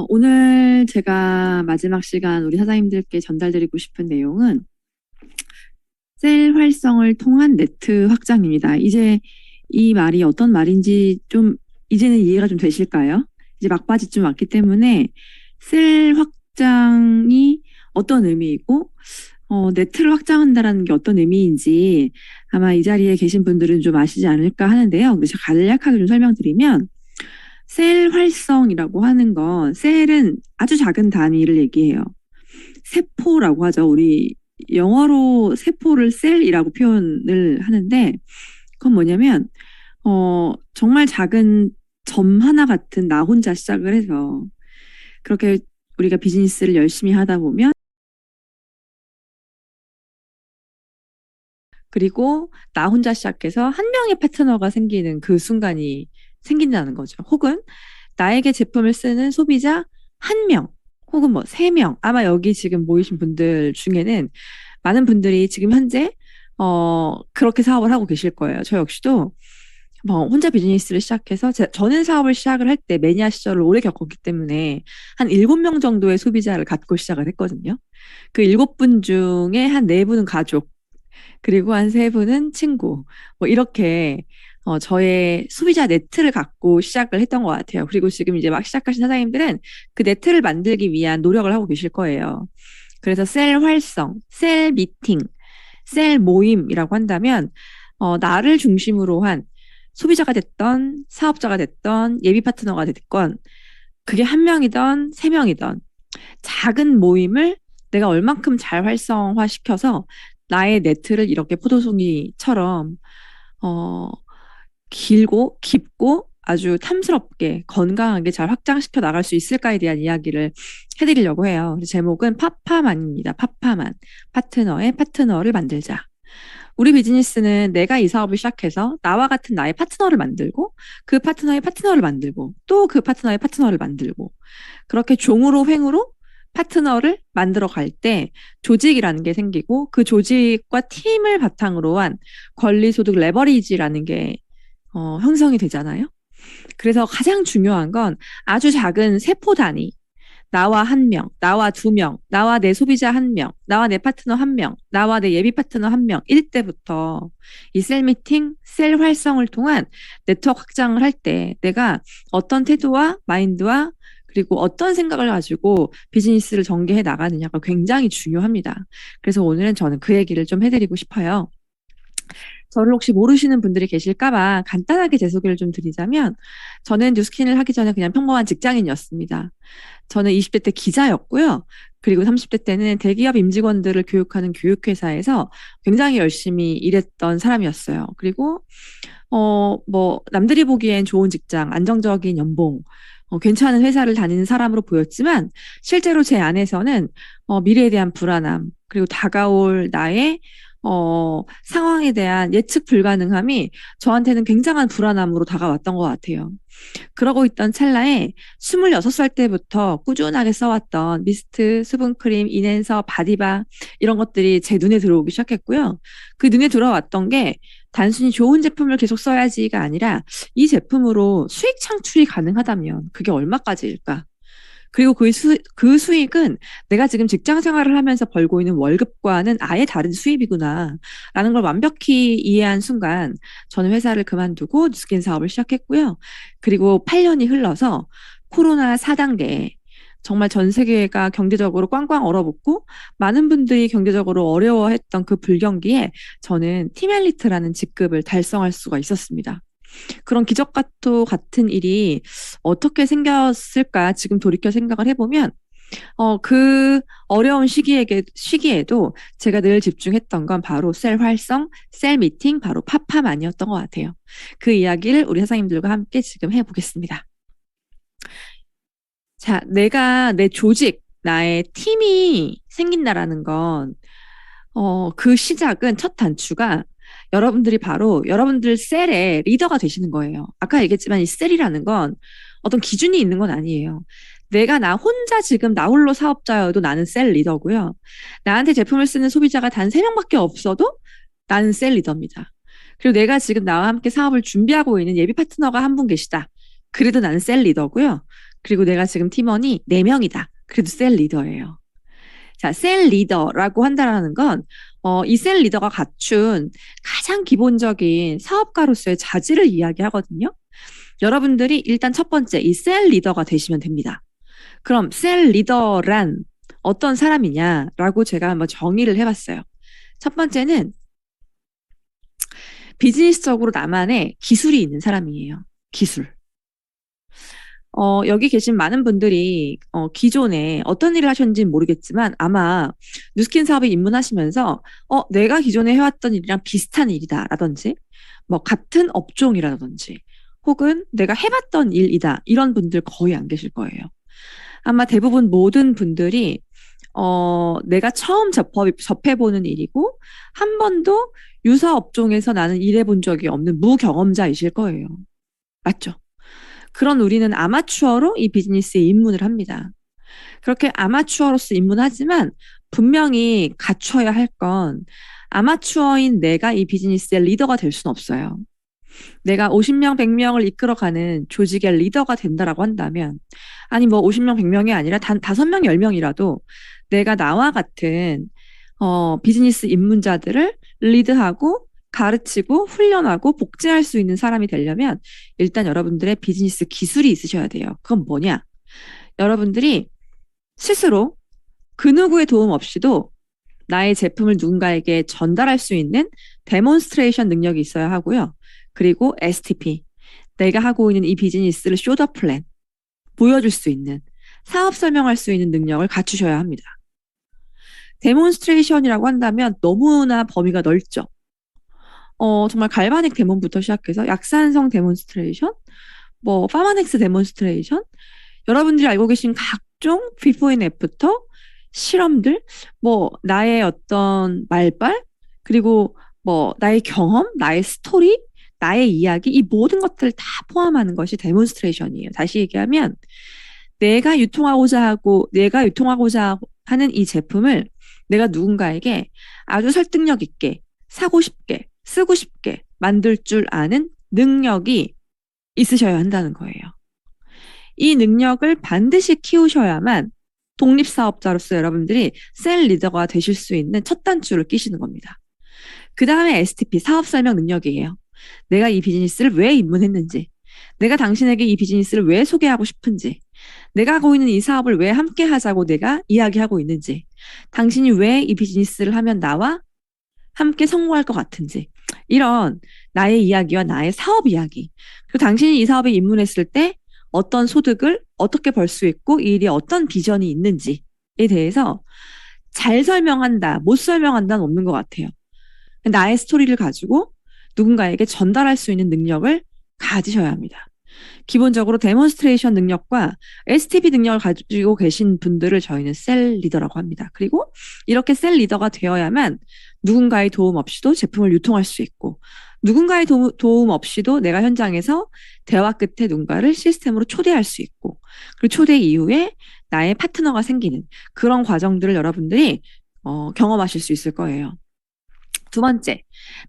오늘 제가 마지막 시간 우리 사장님들께 전달드리고 싶은 내용은 셀 활성을 통한 네트 확장입니다. 이제 이 말이 어떤 말인지 좀 이제는 이해가 좀 되실까요? 이제 막바지쯤 왔기 때문에 셀 확장이 어떤 의미이고 네트를 확장한다라는 게 어떤 의미인지 아마 이 자리에 계신 분들은 좀 아시지 않을까 하는데요. 그래서 간략하게 좀 설명드리면 셀 활성이라고 하는 건 셀은 아주 작은 단위를 얘기해요. 세포라고 하죠. 우리 영어로 세포를 셀이라고 표현을 하는데 그건 뭐냐면 정말 작은 점 하나 같은 나 혼자 시작을 해서 그렇게 우리가 비즈니스를 열심히 하다 보면 그리고 나 혼자 시작해서 한 명의 파트너가 생기는 그 순간이 생긴다는 거죠. 혹은 나에게 제품을 쓰는 소비자 한 명, 혹은 뭐 세 명. 아마 여기 지금 모이신 분들 중에는 많은 분들이 지금 현재 그렇게 사업을 하고 계실 거예요. 저 역시도 뭐 혼자 비즈니스를 시작해서 저는 사업을 시작을 할 때 매니아 시절을 오래 겪었기 때문에 한 7명 정도의 소비자를 갖고 시작을 했거든요. 그 7분 중에 한 4분은 가족, 그리고 한 3분은 친구. 뭐 이렇게 저의 소비자 네트를 갖고 시작을 했던 것 같아요. 그리고 지금 이제 막 시작하신 사장님들은 그 네트를 만들기 위한 노력을 하고 계실 거예요. 그래서 셀 활성, 셀 미팅, 셀 모임이라고 한다면 나를 중심으로 한 소비자가 됐던 사업자가 됐던 예비 파트너가 됐건 그게 한 명이던 세 명이던 작은 모임을 내가 얼만큼 잘 활성화시켜서 나의 네트를 이렇게 포도송이처럼 어, 길고 깊고 아주 탐스럽게 건강하게 잘 확장시켜 나갈 수 있을까에 대한 이야기를 해드리려고 해요. 제목은 파파만입니다. 파파만. 파트너의 파트너를 만들자. 우리 비즈니스는 내가 이 사업을 시작해서 나와 같은 나의 파트너를 만들고 그 파트너의 파트너를 만들고 또 그 파트너의 파트너를 만들고 그렇게 종으로 횡으로 파트너를 만들어 갈 때 조직이라는 게 생기고 그 조직과 팀을 바탕으로 한 권리소득 레버리지라는 게 형성이 되잖아요. 그래서 가장 중요한 건 아주 작은 세포 단위, 나와 한 명, 나와 두 명, 나와 내 소비자 한 명, 나와 내 파트너 한 명, 나와 내 예비 파트너 한 명, 일 때부터 이 셀 미팅, 셀 활성을 통한 네트워크 확장을 할 때 내가 어떤 태도와 마인드와 그리고 어떤 생각을 가지고 비즈니스를 전개해 나가느냐가 굉장히 중요합니다. 그래서 오늘은 저는 그 얘기를 좀 해드리고 싶어요. 저를 혹시 모르시는 분들이 계실까봐 간단하게 제 소개를 좀 드리자면 저는 뉴스킨을 하기 전에 그냥 평범한 직장인이었습니다. 저는 20대 때 기자였고요. 그리고 30대 때는 대기업 임직원들을 교육하는 교육회사에서 굉장히 열심히 일했던 사람이었어요. 그리고 뭐 남들이 보기엔 좋은 직장, 안정적인 연봉, 괜찮은 회사를 다니는 사람으로 보였지만 실제로 제 안에서는 미래에 대한 불안함, 그리고 다가올 나의 상황에 대한 예측 불가능함이 저한테는 굉장한 불안함으로 다가왔던 것 같아요. 그러고 있던 찰나에 26살 때부터 꾸준하게 써왔던 미스트, 수분크림, 인앤서, 바디바 이런 것들이 제 눈에 들어오기 시작했고요. 그 눈에 들어왔던 게 단순히 좋은 제품을 계속 써야지가 아니라 이 제품으로 수익 창출이 가능하다면 그게 얼마까지일까? 그리고 그 수익은 내가 지금 직장 생활을 하면서 벌고 있는 월급과는 아예 다른 수입이구나. 라는 걸 완벽히 이해한 순간 저는 회사를 그만두고 뉴스킨 사업을 시작했고요. 그리고 8년이 흘러서 코로나 4단계 정말 전 세계가 경제적으로 꽝꽝 얼어붙고 많은 분들이 경제적으로 어려워했던 그 불경기에 저는 팀 엘리트라는 직급을 달성할 수가 있었습니다. 그런 기적과도 같은 일이 어떻게 생겼을까 지금 돌이켜 생각을 해보면 그 어려운 시기에도 제가 늘 집중했던 건 바로 셀 활성, 셀 미팅, 바로 파파만이었던 것 같아요. 그 이야기를 우리 사장님들과 함께 지금 해보겠습니다. 자, 내가 내 조직, 나의 팀이 생긴다라는 건 그 시작은 첫 단추가 여러분들이 바로 여러분들 셀의 리더가 되시는 거예요. 아까 얘기했지만 이 셀이라는 건 어떤 기준이 있는 건 아니에요. 내가 나 혼자 지금 나 홀로 사업자여도 나는 셀 리더고요. 나한테 제품을 쓰는 소비자가 단 3명밖에 없어도 나는 셀 리더입니다. 그리고 내가 지금 나와 함께 사업을 준비하고 있는 예비 파트너가 한 분 계시다. 그래도 나는 셀 리더고요. 그리고 내가 지금 팀원이 4명이다. 그래도 셀 리더예요. 자, 셀 리더라고 한다라는 건, 이 셀 리더가 갖춘 가장 기본적인 사업가로서의 자질을 이야기하거든요. 여러분들이 일단 첫 번째, 이 셀 리더가 되시면 됩니다. 그럼 셀 리더란 어떤 사람이냐라고 제가 한번 정의를 해봤어요. 첫 번째는 비즈니스적으로 나만의 기술이 있는 사람이에요. 기술. 여기 계신 많은 분들이 기존에 어떤 일을 하셨는지는 모르겠지만 아마 뉴스킨 사업에 입문하시면서 내가 기존에 해왔던 일이랑 비슷한 일이다라든지 뭐 같은 업종이라든지 혹은 내가 해봤던 일이다 이런 분들 거의 안 계실 거예요. 아마 대부분 모든 분들이 내가 처음 접해보는 일이고 한 번도 유사 업종에서 나는 일해본 적이 없는 무경험자이실 거예요. 맞죠? 그런 우리는 아마추어로 이 비즈니스에 입문을 합니다. 그렇게 아마추어로서 입문하지만 분명히 갖춰야 할 건 아마추어인 내가 이 비즈니스의 리더가 될 수는 없어요. 내가 50명, 100명을 이끌어가는 조직의 리더가 된다라고 한다면 아니 뭐 50명, 100명이 아니라 단 5명, 10명이라도 내가 나와 같은 비즈니스 입문자들을 리드하고 가르치고 훈련하고 복제할 수 있는 사람이 되려면 일단 여러분들의 비즈니스 기술이 있으셔야 돼요. 그건 뭐냐? 여러분들이 스스로 그 누구의 도움 없이도 나의 제품을 누군가에게 전달할 수 있는 데몬스트레이션 능력이 있어야 하고요. 그리고 STP, 내가 하고 있는 이 비즈니스를 쇼더 플랜, 보여줄 수 있는, 사업 설명할 수 있는 능력을 갖추셔야 합니다. 데몬스트레이션이라고 한다면 너무나 범위가 넓죠. 정말 갈바닉 데몬부터 시작해서 약산성 데몬스트레이션, 뭐 파마넥스 데몬스트레이션, 여러분들이 알고 계신 각종 비포 앤 애프터 실험들, 뭐 나의 어떤 말발, 그리고 뭐 나의 경험, 나의 스토리, 나의 이야기, 이 모든 것들을 다 포함하는 것이 데몬스트레이션이에요. 다시 얘기하면 내가 유통하고자 하는 이 제품을 내가 누군가에게 아주 설득력 있게 사고 싶게 쓰고 싶게 만들 줄 아는 능력이 있으셔야 한다는 거예요. 이 능력을 반드시 키우셔야만 독립사업자로서 여러분들이 셀 리더가 되실 수 있는 첫 단추를 끼시는 겁니다. 그 다음에 STP, 사업 설명 능력이에요. 내가 이 비즈니스를 왜 입문했는지, 내가 당신에게 이 비즈니스를 왜 소개하고 싶은지, 내가 하고 있는 이 사업을 왜 함께 하자고 내가 이야기하고 있는지, 당신이 왜 이 비즈니스를 하면 나와 함께 성공할 것 같은지, 이런 나의 이야기와 나의 사업 이야기, 그리고 당신이 이 사업에 입문했을 때 어떤 소득을 어떻게 벌 수 있고 이 일이 어떤 비전이 있는지에 대해서 잘 설명한다, 못 설명한다는 없는 것 같아요. 나의 스토리를 가지고 누군가에게 전달할 수 있는 능력을 가지셔야 합니다. 기본적으로 데몬스트레이션 능력과 STP 능력을 가지고 계신 분들을 저희는 셀 리더라고 합니다. 그리고 이렇게 셀 리더가 되어야만 누군가의 도움 없이도 제품을 유통할 수 있고 누군가의 도움 없이도 내가 현장에서 대화 끝에 누군가를 시스템으로 초대할 수 있고 그리고 초대 이후에 나의 파트너가 생기는 그런 과정들을 여러분들이 경험하실 수 있을 거예요. 두 번째,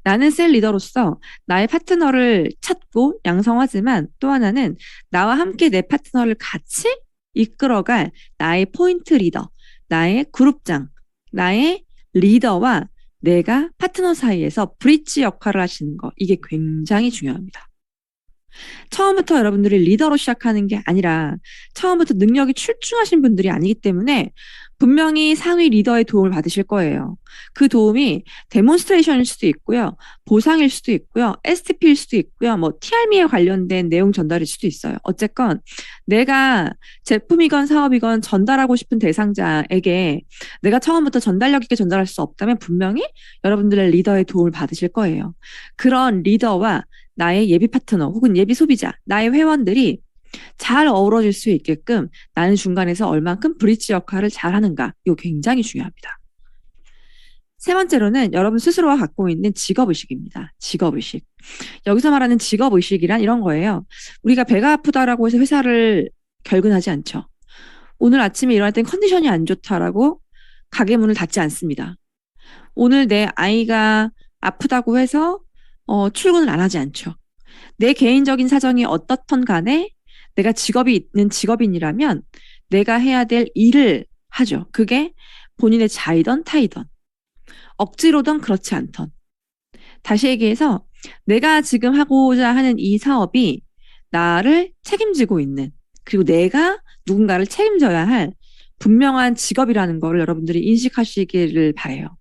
나는 셀 리더로서 나의 파트너를 찾고 양성하지만 또 하나는 나와 함께 내 파트너를 같이 이끌어갈 나의 포인트 리더, 나의 그룹장, 나의 리더와 내가 파트너 사이에서 브릿지 역할을 하시는 거, 이게 굉장히 중요합니다. 처음부터 여러분들이 리더로 시작하는 게 아니라 처음부터 능력이 출중하신 분들이 아니기 때문에 분명히 상위 리더의 도움을 받으실 거예요. 그 도움이 데몬스트레이션일 수도 있고요. 보상일 수도 있고요. STP일 수도 있고요. 뭐 TRM에 관련된 내용 전달일 수도 있어요. 어쨌건 내가 제품이건 사업이건 전달하고 싶은 대상자에게 내가 처음부터 전달력 있게 전달할 수 없다면 분명히 여러분들의 리더의 도움을 받으실 거예요. 그런 리더와 나의 예비 파트너 혹은 예비 소비자, 나의 회원들이 잘 어우러질 수 있게끔 나는 중간에서 얼만큼 브릿지 역할을 잘 하는가, 이거 굉장히 중요합니다. 세 번째로는 여러분 스스로가 갖고 있는 직업의식입니다. 직업의식. 여기서 말하는 직업의식이란 이런 거예요. 우리가 배가 아프다라고 해서 회사를 결근하지 않죠. 오늘 아침에 일어날 땐 컨디션이 안 좋다라고 가게 문을 닫지 않습니다. 오늘 내 아이가 아프다고 해서 출근을 안 하지 않죠. 내 개인적인 사정이 어떻든 간에 내가 직업이 있는 직업인이라면 내가 해야 될 일을 하죠. 그게 본인의 자이던 타이던, 억지로든 그렇지 않던. 다시 얘기해서 내가 지금 하고자 하는 이 사업이 나를 책임지고 있는, 그리고 내가 누군가를 책임져야 할 분명한 직업이라는 거를 여러분들이 인식하시기를 바래요.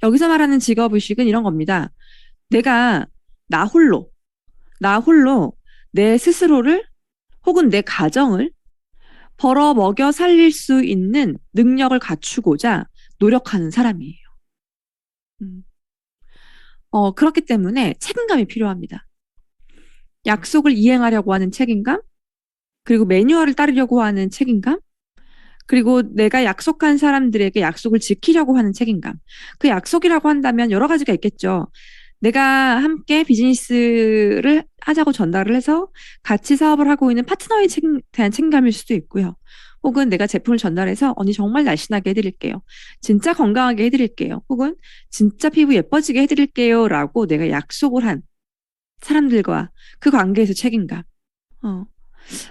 여기서 말하는 직업의식은 이런 겁니다. 내가 나 홀로, 나 홀로 내 스스로를 혹은 내 가정을 벌어 먹여 살릴 수 있는 능력을 갖추고자 노력하는 사람이에요. 음. 그렇기 때문에 책임감이 필요합니다. 약속을 이행하려고 하는 책임감, 그리고 매뉴얼을 따르려고 하는 책임감, 그리고 내가 약속한 사람들에게 약속을 지키려고 하는 책임감. 그 약속이라고 한다면 여러 가지가 있겠죠. 내가 함께 비즈니스를 하자고 전달을 해서 같이 사업을 하고 있는 파트너에 대한 책임감일 수도 있고요. 혹은 내가 제품을 전달해서 언니 정말 날씬하게 해드릴게요. 진짜 건강하게 해드릴게요. 혹은 진짜 피부 예뻐지게 해드릴게요. 라고 내가 약속을 한 사람들과 그 관계에서 책임감. 어.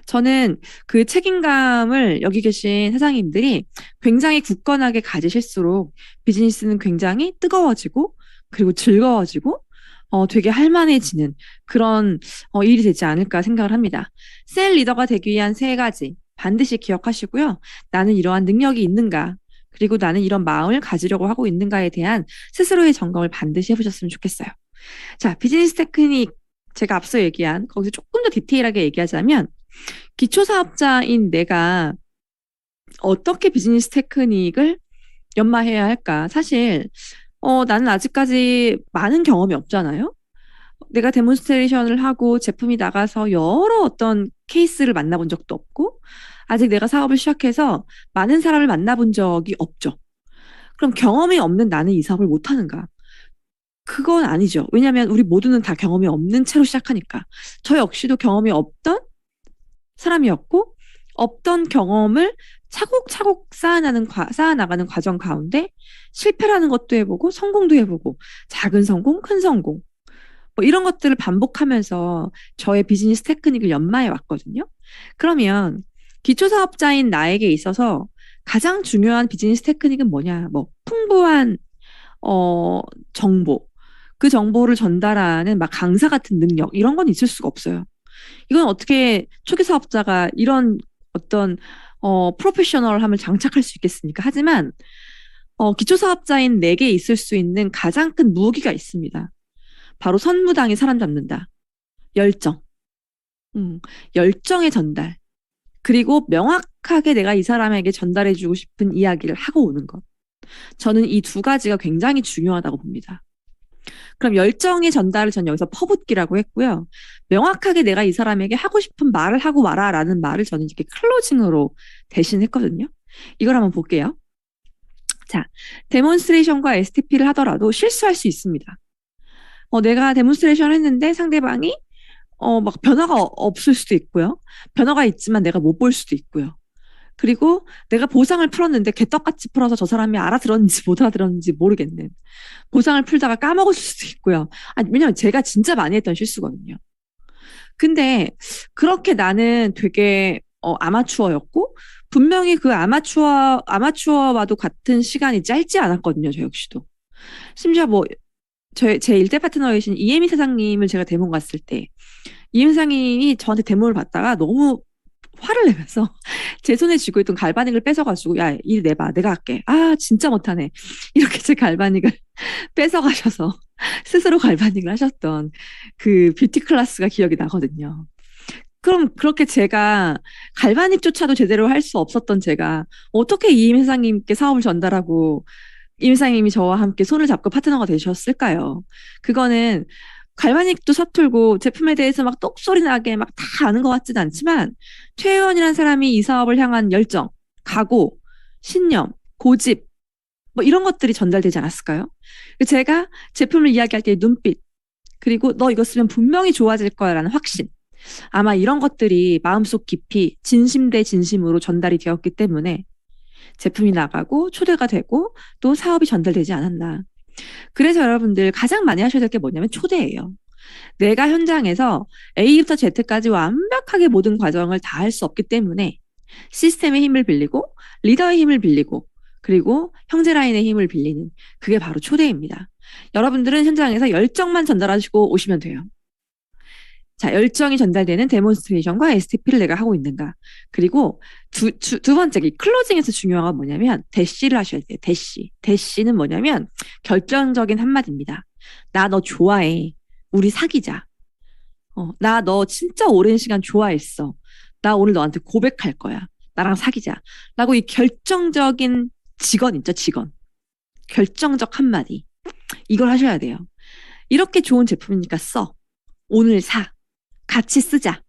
저는 그 책임감을 여기 계신 사장님들이 굉장히 굳건하게 가지실수록 비즈니스는 굉장히 뜨거워지고 그리고 즐거워지고 되게 할만해지는 그런 일이 되지 않을까 생각을 합니다. 셀 리더가 되기 위한 세 가지 반드시 기억하시고요. 나는 이러한 능력이 있는가? 그리고 나는 이런 마음을 가지려고 하고 있는가에 대한 스스로의 점검을 반드시 해보셨으면 좋겠어요. 자, 비즈니스 테크닉 제가 앞서 얘기한 거기서 조금 더 디테일하게 얘기하자면 기초사업자인 내가 어떻게 비즈니스 테크닉을 연마해야 할까? 사실 나는 아직까지 많은 경험이 없잖아요. 내가 데몬스트레이션을 하고 제품이 나가서 여러 어떤 케이스를 만나본 적도 없고 아직 내가 사업을 시작해서 많은 사람을 만나본 적이 없죠. 그럼 경험이 없는 나는 이 사업을 못하는가? 그건 아니죠. 왜냐하면 우리 모두는 다 경험이 없는 채로 시작하니까. 저 역시도 경험이 없던 사람이었고 없던 경험을 차곡차곡 쌓아나가는 과정 가운데 실패라는 것도 해보고 성공도 해보고 작은 성공, 큰 성공 뭐 이런 것들을 반복하면서 저의 비즈니스 테크닉을 연마해 왔거든요. 그러면 기초사업자인 나에게 있어서 가장 중요한 비즈니스 테크닉은 뭐냐? 뭐 풍부한 정보, 그 정보를 전달하는 막 강사 같은 능력 이런 건 있을 수가 없어요. 이건 어떻게 초기 사업자가 이런 어떤 프로페셔널함을 장착할 수 있겠습니까? 하지만 기초 사업자인 내게 있을 수 있는 가장 큰 무기가 있습니다. 바로 선무당이 사람 잡는다. 열정. 열정의 전달. 그리고 명확하게 내가 이 사람에게 전달해주고 싶은 이야기를 하고 오는 것. 저는 이 두 가지가 굉장히 중요하다고 봅니다. 그럼 열정의 전달을 전 여기서 퍼붓기라고 했고요. 명확하게 내가 이 사람에게 하고 싶은 말을 하고 와라라는 말을 저는 이렇게 클로징으로 대신했거든요. 이걸 한번 볼게요. 자, 데몬스트레이션과 STP를 하더라도 실수할 수 있습니다. 내가 데몬스트레이션을 했는데 상대방이 막 변화가 없을 수도 있고요. 변화가 있지만 내가 못 볼 수도 있고요. 그리고 내가 보상을 풀었는데 개떡같이 풀어서 저 사람이 알아들었는지 못 알아들었는지 모르겠는. 보상을 풀다가 까먹을 수도 있고요. 왜냐면 제가 진짜 많이 했던 실수거든요. 근데 그렇게 나는 되게 아마추어였고 분명히 그 아마추어와도 같은 시간이 짧지 않았거든요. 저 역시도. 심지어 뭐 제 일대 파트너이신 이혜미 사장님을 제가 데몬 갔을 때 이혜미 사장님이 저한테 데몬을 받다가 너무 화를 내면서 제 손에 쥐고 있던 갈바닉을 뺏어가지고 야, 일 내봐. 내가 할게. 아, 진짜 못하네. 이렇게 제 갈바닉을 뺏어가셔서 스스로 갈바닉을 하셨던 그 뷰티 클래스가 기억이 나거든요. 그럼 그렇게 제가 갈바닉조차도 제대로 할 수 없었던 제가 어떻게 이임 회장님께 사업을 전달하고 임 회장님이 저와 함께 손을 잡고 파트너가 되셨을까요? 그거는 갈바닉도 서툴고 제품에 대해서 막 똑소리 나게 막 다 아는 것 같지는 않지만 최혜원이라는 사람이 이 사업을 향한 열정, 각오, 신념, 고집 뭐 이런 것들이 전달되지 않았을까요? 제가 제품을 이야기할 때의 눈빛 그리고 너 이거 쓰면 분명히 좋아질 거야라는 확신 아마 이런 것들이 마음속 깊이 진심 대 진심으로 전달이 되었기 때문에 제품이 나가고 초대가 되고 또 사업이 전달되지 않았나. 그래서 여러분들 가장 많이 하셔야 될 게 뭐냐면 초대예요. 내가 현장에서 A부터 Z까지 완벽하게 모든 과정을 다 할 수 없기 때문에 시스템의 힘을 빌리고 리더의 힘을 빌리고 그리고 형제 라인의 힘을 빌리는 그게 바로 초대입니다. 여러분들은 현장에서 열정만 전달하시고 오시면 돼요. 자, 열정이 전달되는 데몬스트레이션과 STP를 내가 하고 있는가. 그리고 두 번째, 이 클로징에서 중요한 건 뭐냐면, 대시를 하셔야 돼요. 대시. 대시는 뭐냐면, 결정적인 한마디입니다. 나 너 좋아해. 우리 사귀자. 나 너 진짜 오랜 시간 좋아했어. 나 오늘 너한테 고백할 거야. 나랑 사귀자. 라고 이 결정적인 직원 있죠, 직원. 결정적 한마디. 이걸 하셔야 돼요. 이렇게 좋은 제품이니까 써. 오늘 사. 같이 쓰자.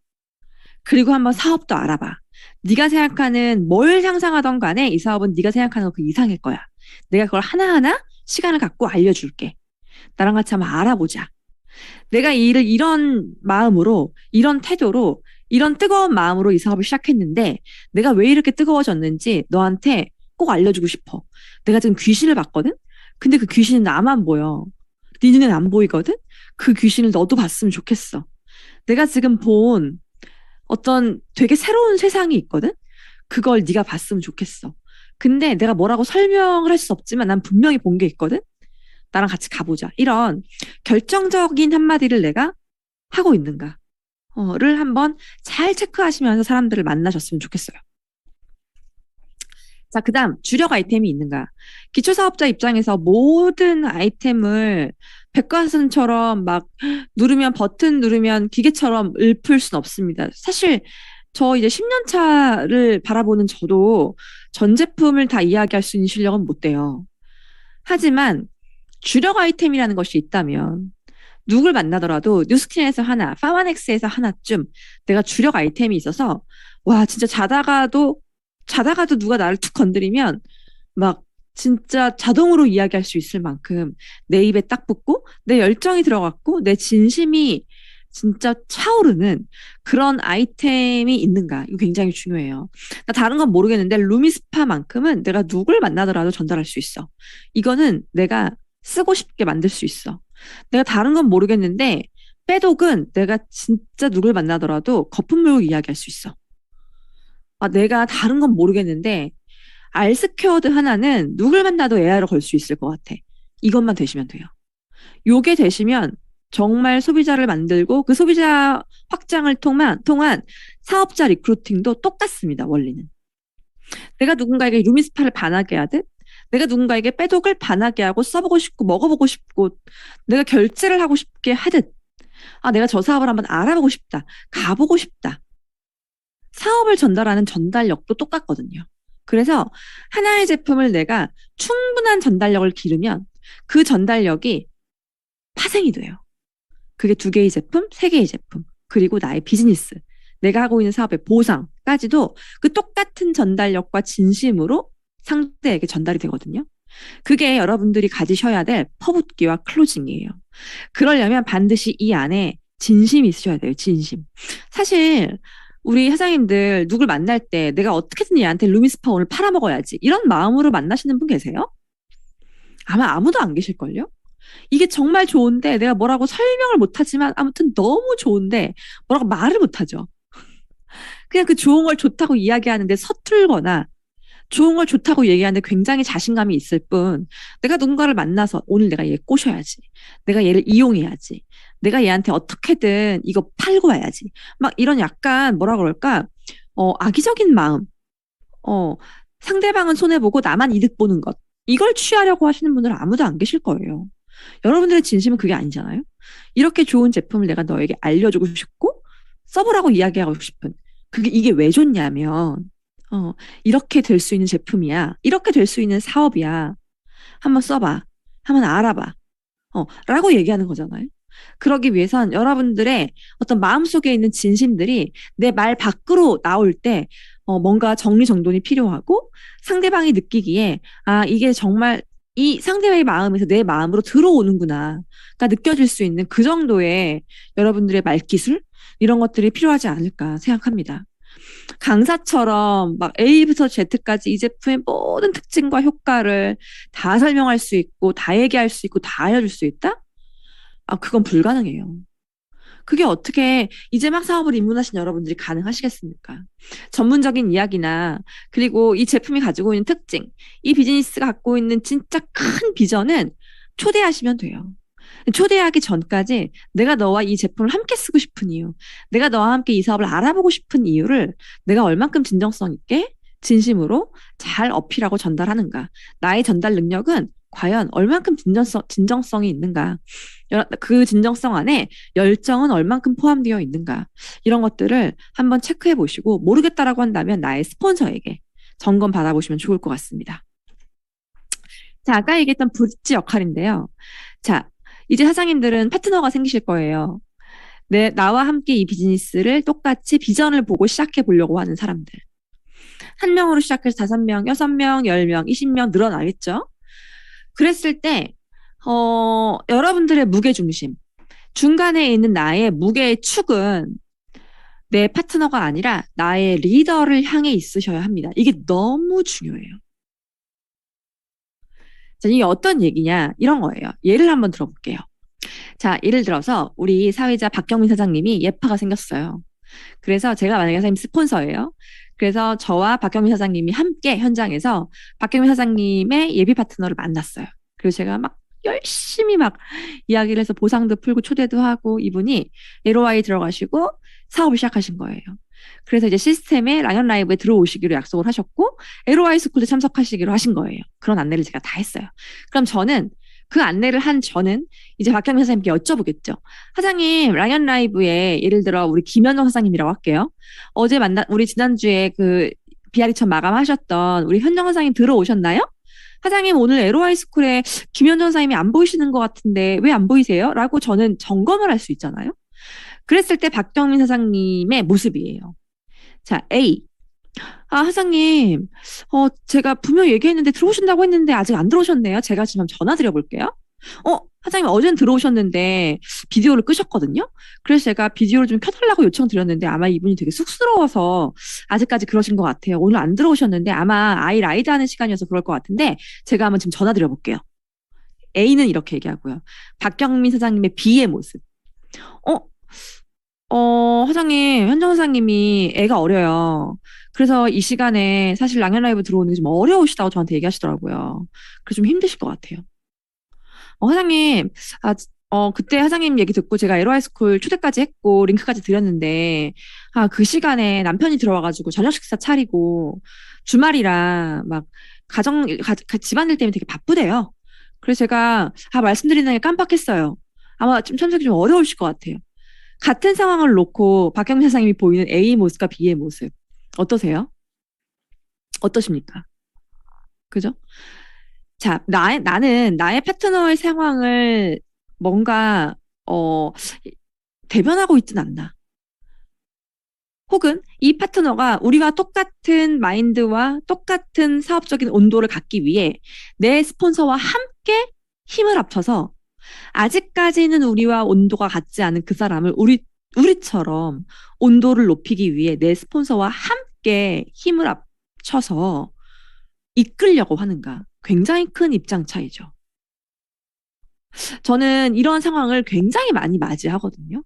그리고 한번 사업도 알아봐. 네가 생각하는 뭘 상상하던 간에 이 사업은 네가 생각하는 그 이상일 거야. 내가 그걸 하나하나 시간을 갖고 알려줄게. 나랑 같이 한번 알아보자. 내가 이 일을 이런 마음으로, 이런 태도로, 이런 뜨거운 마음으로 이 사업을 시작했는데 내가 왜 이렇게 뜨거워졌는지 너한테 꼭 알려주고 싶어. 내가 지금 귀신을 봤거든? 근데 그 귀신은 나만 보여. 네 눈엔 안 보이거든? 그 귀신을 너도 봤으면 좋겠어. 내가 지금 본 어떤 되게 새로운 세상이 있거든? 그걸 네가 봤으면 좋겠어. 근데 내가 뭐라고 설명을 할 수 없지만 난 분명히 본 게 있거든? 나랑 같이 가보자. 이런 결정적인 한마디를 내가 하고 있는가? 를 한번 잘 체크하시면서 사람들을 만나셨으면 좋겠어요. 자, 그 다음, 주력 아이템이 있는가? 기초사업자 입장에서 모든 아이템을 백과사전처럼 막 누르면 버튼 누르면 기계처럼 읊을 순 없습니다. 사실 저 이제 10년 차를 바라보는 저도 전 제품을 다 이야기할 수 있는 실력은 못 돼요. 하지만 주력 아이템이라는 것이 있다면 누굴 만나더라도 뉴스킨에서 하나, 파마넥스에서 하나쯤 내가 주력 아이템이 있어서 와 진짜 자다가도 누가 나를 툭 건드리면 막 진짜 자동으로 이야기할 수 있을 만큼 내 입에 딱 붙고 내 열정이 들어갔고 내 진심이 진짜 차오르는 그런 아이템이 있는가? 이거 굉장히 중요해요. 나 다른 건 모르겠는데 루미스파만큼은 내가 누굴 만나더라도 전달할 수 있어. 이거는 내가 쓰고 싶게 만들 수 있어. 내가 다른 건 모르겠는데 빼독은 내가 진짜 누굴 만나더라도 거품 물고 이야기할 수 있어. 내가 다른 건 모르겠는데 알스퀘어드 하나는 누굴 만나도 AI로 걸 수 있을 것 같아. 이것만 되시면 돼요. 요게 되시면 정말 소비자를 만들고 그 소비자 확장을 통한 사업자 리크루팅도 똑같습니다. 원리는. 내가 누군가에게 루미스파를 반하게 하듯 내가 누군가에게 빼독을 반하게 하고 써보고 싶고 먹어보고 싶고 내가 결제를 하고 싶게 하듯 내가 저 사업을 한번 알아보고 싶다. 가보고 싶다. 사업을 전달하는 전달력도 똑같거든요. 그래서 하나의 제품을 내가 충분한 전달력을 기르면 그 전달력이 파생이 돼요. 그게 2개의 제품, 3개의 제품, 그리고 나의 비즈니스, 내가 하고 있는 사업의 보상까지도 그 똑같은 전달력과 진심으로 상대에게 전달이 되거든요. 그게 여러분들이 가지셔야 될 퍼붓기와 클로징이에요. 그러려면 반드시 이 안에 진심이 있으셔야 돼요. 진심. 사실 우리 사장님들 누굴 만날 때 내가 어떻게든 얘한테 루미스파 오늘 팔아먹어야지 이런 마음으로 만나시는 분 계세요? 아마 아무도 안 계실걸요? 이게 정말 좋은데 내가 뭐라고 설명을 못하지만 아무튼 너무 좋은데 뭐라고 말을 못하죠. 그냥 그 좋은 걸 좋다고 이야기하는데 서툴거나 좋은 걸 좋다고 얘기하는데 굉장히 자신감이 있을 뿐 내가 누군가를 만나서 오늘 내가 얘 꼬셔야지. 내가 얘를 이용해야지. 내가 얘한테 어떻게든 이거 팔고 와야지. 막 이런 약간 뭐라 그럴까 악의적인 마음. 상대방은 손해보고 나만 이득 보는 것. 이걸 취하려고 하시는 분들은 아무도 안 계실 거예요. 여러분들의 진심은 그게 아니잖아요. 이렇게 좋은 제품을 내가 너에게 알려주고 싶고 써보라고 이야기하고 싶은 이게 왜 좋냐면 이렇게 될 수 있는 제품이야. 이렇게 될 수 있는 사업이야. 한번 써봐. 한번 알아봐. 라고 얘기하는 거잖아요. 그러기 위해선 여러분들의 어떤 마음속에 있는 진심들이 내 말 밖으로 나올 때 뭔가 정리정돈이 필요하고 상대방이 느끼기에 이게 정말 이 상대방의 마음에서 내 마음으로 들어오는구나. 가 느껴질 수 있는 그 정도의 여러분들의 말기술 이런 것들이 필요하지 않을까 생각합니다. 강사처럼 막 A부터 Z까지 이 제품의 모든 특징과 효과를 다 설명할 수 있고 다 얘기할 수 있고 다 알려줄 수 있다? 그건 불가능해요. 그게 어떻게 이제 막 사업을 입문하신 여러분들이 가능하시겠습니까? 전문적인 이야기나 그리고 이 제품이 가지고 있는 특징, 이 비즈니스가 갖고 있는 진짜 큰 비전은 초대하시면 돼요. 초대하기 전까지 내가 너와 이 제품을 함께 쓰고 싶은 이유, 내가 너와 함께 이 사업을 알아보고 싶은 이유를 내가 얼만큼 진정성 있게 진심으로 잘 어필하고 전달하는가. 나의 전달 능력은 과연 얼만큼 진정성이 있는가. 그 진정성 안에 열정은 얼만큼 포함되어 있는가. 이런 것들을 한번 체크해 보시고 모르겠다라고 한다면 나의 스폰서에게 점검 받아보시면 좋을 것 같습니다. 자, 아까 얘기했던 브릿지 역할인데요. 자, 이제 사장님들은 파트너가 생기실 거예요. 나와 함께 이 비즈니스를 똑같이 비전을 보고 시작해 보려고 하는 사람들. 한 명으로 시작해서 5명, 6명, 10명, 20명 늘어나겠죠? 그랬을 때, 여러분들의 무게중심, 중간에 있는 나의 무게의 축은 내 파트너가 아니라 나의 리더를 향해 있으셔야 합니다. 이게 너무 중요해요. 자, 이게 어떤 얘기냐? 이런 거예요. 예를 한번 들어볼게요. 자, 예를 들어서 우리 사회자 박경민 사장님이 예파가 생겼어요. 그래서 제가 만약에 사장님 스폰서예요. 그래서 저와 박경민 사장님이 함께 현장에서 박경민 사장님의 예비 파트너를 만났어요. 그리고 제가 막 열심히 막 이야기를 해서 보상도 풀고 초대도 하고 이분이 LOI 들어가시고 사업을 시작하신 거예요. 그래서 이제 시스템에 라이언 라이브에 들어오시기로 약속을 하셨고 LOI 스쿨도 참석하시기로 하신 거예요. 그런 안내를 제가 다 했어요. 그럼 저는 그 안내를 한 저는 이제 박경민 사장님께 여쭤보겠죠. 사장님, 라이언 라이브에 예를 들어 우리 김현정 사장님이라고 할게요. 우리 지난주에 그 비아리천 마감하셨던 우리 현정 사장님 들어오셨나요? 사장님, 오늘 LOI 스쿨에 김현정 사장님이 안 보이시는 것 같은데 왜 안 보이세요? 라고 저는 점검을 할 수 있잖아요. 그랬을 때 박경민 사장님의 모습이에요. 자, A. 아, 사장님, 제가 분명히 얘기했는데 들어오신다고 했는데 아직 안 들어오셨네요. 제가 지금 전화 드려볼게요. 사장님 어제는 들어오셨는데 비디오를 끄셨거든요. 그래서 제가 비디오를 좀 켜달라고 요청드렸는데 아마 이분이 되게 쑥스러워서 아직까지 그러신 것 같아요. 오늘 안 들어오셨는데 아마 아이 라이드 하는 시간이어서 그럴 것 같은데 제가 한번 지금 전화 드려볼게요. A는 이렇게 얘기하고요. 박경민 사장님의 B의 모습. 어, 사장님, 현정 사장님이 애가 어려요. 그래서 이 시간에 사실 랑연 라이브 들어오는 게 좀 어려우시다고 저한테 얘기하시더라고요. 그래서 좀 힘드실 것 같아요. 사장님, 그때 사장님 얘기 듣고 제가 LOI 스쿨 초대까지 했고 링크까지 드렸는데, 그 시간에 남편이 들어와가지고 저녁 식사 차리고 주말이라 막 집안일 때문에 되게 바쁘대요. 그래서 제가, 말씀드리는 게 깜빡했어요. 아마 좀 참석이 좀 어려우실 것 같아요. 같은 상황을 놓고 박경민 사장님이 보이는 A 모습과 B의 모습 어떠세요? 어떠십니까? 그죠? 자, 나는 나의 파트너의 상황을 뭔가 대변하고 있진 않나. 혹은 이 파트너가 우리와 똑같은 마인드와 똑같은 사업적인 온도를 갖기 위해 내 스폰서와 함께 힘을 합쳐서 아직까지는 우리와 온도가 같지 않은 그 사람을 우리처럼 온도를 높이기 위해 내 스폰서와 함께 힘을 합쳐서 이끌려고 하는가. 굉장히 큰 입장 차이죠. 저는 이런 상황을 굉장히 많이 맞이하거든요.